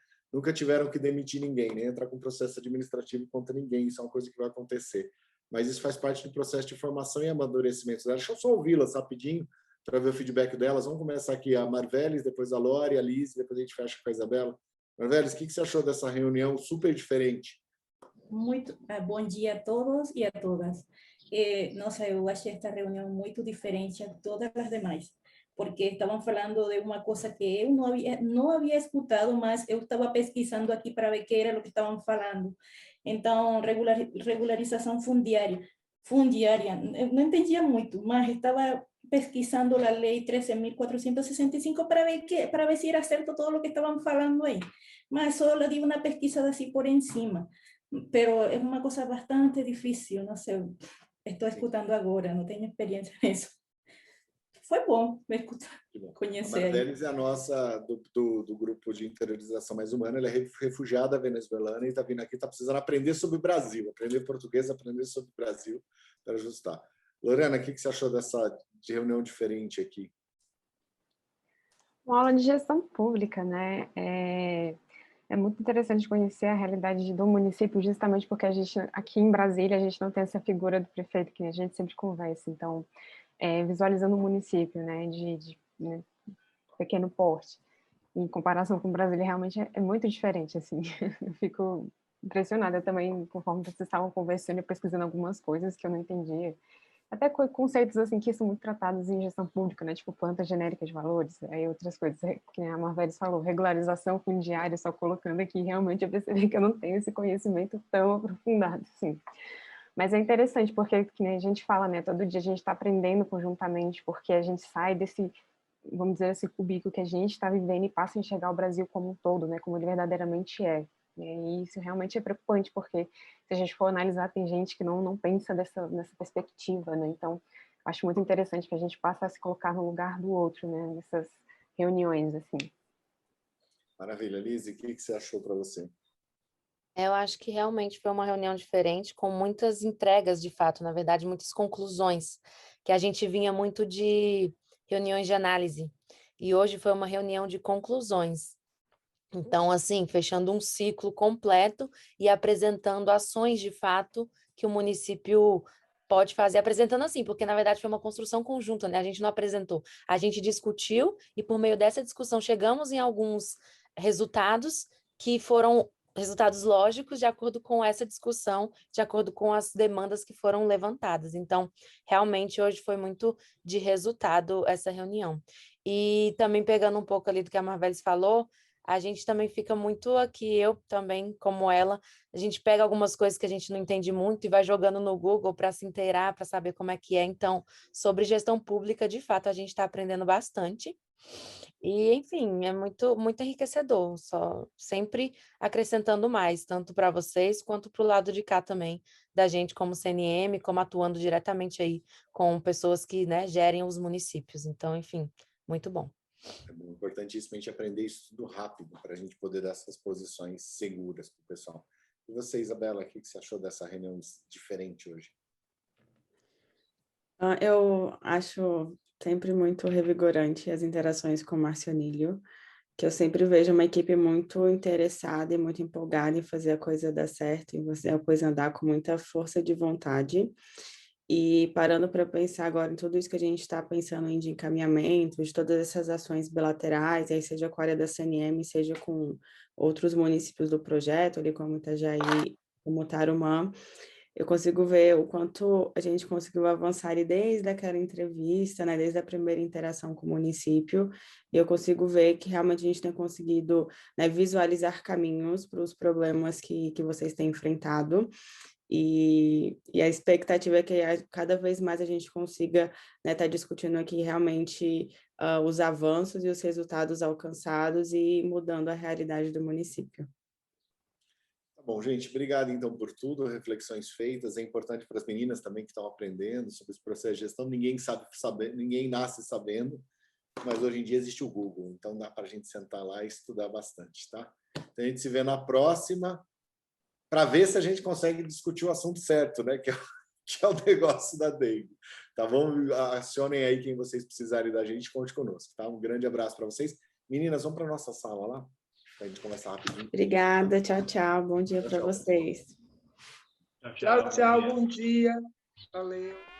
tiveram que demitir ninguém, nem entrar com processo administrativo contra ninguém. Isso é uma coisa que vai acontecer. Mas isso faz parte do processo de formação e amadurecimento delas. Deixa eu só ouvi-las rapidinho para ver o feedback delas. Vamos começar aqui a Marveles, depois a Lore, a Liz, depois a gente fecha com a Isabela. Marveles, o que você achou dessa reunião super diferente? Muito bom dia a todos e a todas. Nossa, eu achei esta reunião muito diferente a todas as demais, porque estavam falando de uma coisa que eu não havia escutado, mas eu estava pesquisando aqui para ver o que era o que estavam falando. Então, regularização fundiária, eu não entendia muito, mas estava pesquisando a lei 13.465 para ver se era certo todo o que estavam falando aí. Mas só le di uma pesquisada assim por encima. Pero é uma coisa bastante difícil, não sei, estou escutando agora, não tenho experiência nisso. Foi bom me escutar, conhecer. A Marveles é a nossa do grupo de interiorização mais humana, ela é refugiada venezuelana e está vindo aqui, está precisando aprender sobre o Brasil, aprender português, aprender sobre o Brasil para ajustar. Lorena, o que você achou dessa reunião diferente aqui? Uma aula de gestão pública, né? É muito interessante conhecer a realidade do município, justamente porque a gente, aqui em Brasília, a gente não tem essa figura do prefeito, que a gente sempre conversa. Então, visualizando o município, né, de pequeno porte, em comparação com Brasília, realmente é muito diferente, assim. Eu fico impressionada também, conforme vocês estavam conversando e pesquisando algumas coisas que eu não entendia. Até conceitos assim que são muito tratados em gestão pública, né? Tipo planta genérica de valores, aí outras coisas, que a Marveles falou, regularização fundiária, só colocando aqui, realmente eu percebi que eu não tenho esse conhecimento tão aprofundado, assim. Mas é interessante, porque que a gente fala, né? Todo dia a gente está aprendendo conjuntamente, porque a gente sai desse, vamos dizer, esse cubículo que a gente está vivendo e passa a enxergar o Brasil como um todo, né? Como ele verdadeiramente é. E isso realmente é preocupante, porque se a gente for analisar, tem gente que não pensa nessa perspectiva, né? Então, acho muito interessante que a gente passe a se colocar no lugar do outro, né? Nessas reuniões, assim. Maravilha. Liz, o que você achou para você? Eu acho que realmente foi uma reunião diferente, com muitas entregas, de fato, na verdade, muitas conclusões, que a gente vinha muito de reuniões de análise, e hoje foi uma reunião de conclusões. Então, assim, fechando um ciclo completo e apresentando ações, de fato, que o município pode fazer, apresentando assim, porque, na verdade, foi uma construção conjunta, né? A gente não apresentou, a gente discutiu e, por meio dessa discussão, chegamos em alguns resultados que foram resultados lógicos de acordo com essa discussão, de acordo com as demandas que foram levantadas. Então, realmente, hoje foi muito de resultado essa reunião. E também pegando um pouco ali do que a Marveles falou, a gente também fica muito aqui, eu também, como ela, a gente pega algumas coisas que a gente não entende muito e vai jogando no Google para se inteirar, para saber como é que é. Então, sobre gestão pública, de fato, a gente está aprendendo bastante. E, enfim, é muito, muito enriquecedor, só sempre acrescentando mais, tanto para vocês quanto para o lado de cá também, da gente como CNM, como atuando diretamente aí com pessoas que, né, gerem os municípios. Então, enfim, muito bom. É importantíssimo a gente aprender isso tudo rápido, para a gente poder dar essas posições seguras para o pessoal. E você, Isabela, o que você achou dessa reunião diferente hoje? Eu acho sempre muito revigorante as interações com o Marcionílio, que eu sempre vejo uma equipe muito interessada e muito empolgada em fazer a coisa dar certo, em fazer a coisa andar com muita força de vontade. E parando para pensar agora em tudo isso que a gente está pensando em de encaminhamento, de todas essas ações bilaterais, aí seja com a área da CNM, seja com outros municípios do projeto, ali como Itajaí, como Tarumã, eu consigo ver o quanto a gente conseguiu avançar ali desde aquela entrevista, né, desde a primeira interação com o município, e eu consigo ver que realmente a gente tem conseguido, né, visualizar caminhos para os problemas que vocês têm enfrentado, e a expectativa é que cada vez mais a gente consiga, né, estar discutindo aqui realmente os avanços e os resultados alcançados e mudando a realidade do município. Tá bom, gente, obrigado então por tudo, reflexões feitas. É importante para as meninas também que estão aprendendo sobre esse processo de gestão. Ninguém ninguém nasce sabendo, mas hoje em dia existe o Google, então dá para a gente sentar lá e estudar bastante, tá? Então a gente se vê na próxima, para ver se a gente consegue discutir o assunto certo, né? Que é o negócio da Dave. Tá bom? Acionem aí quem vocês precisarem da gente, conte conosco, tá? Um grande abraço para vocês. Meninas, vamos para nossa sala lá, para a gente conversar rapidinho. Obrigada, tchau, tchau. Bom dia para vocês. Tchau, tchau, bom dia. Valeu.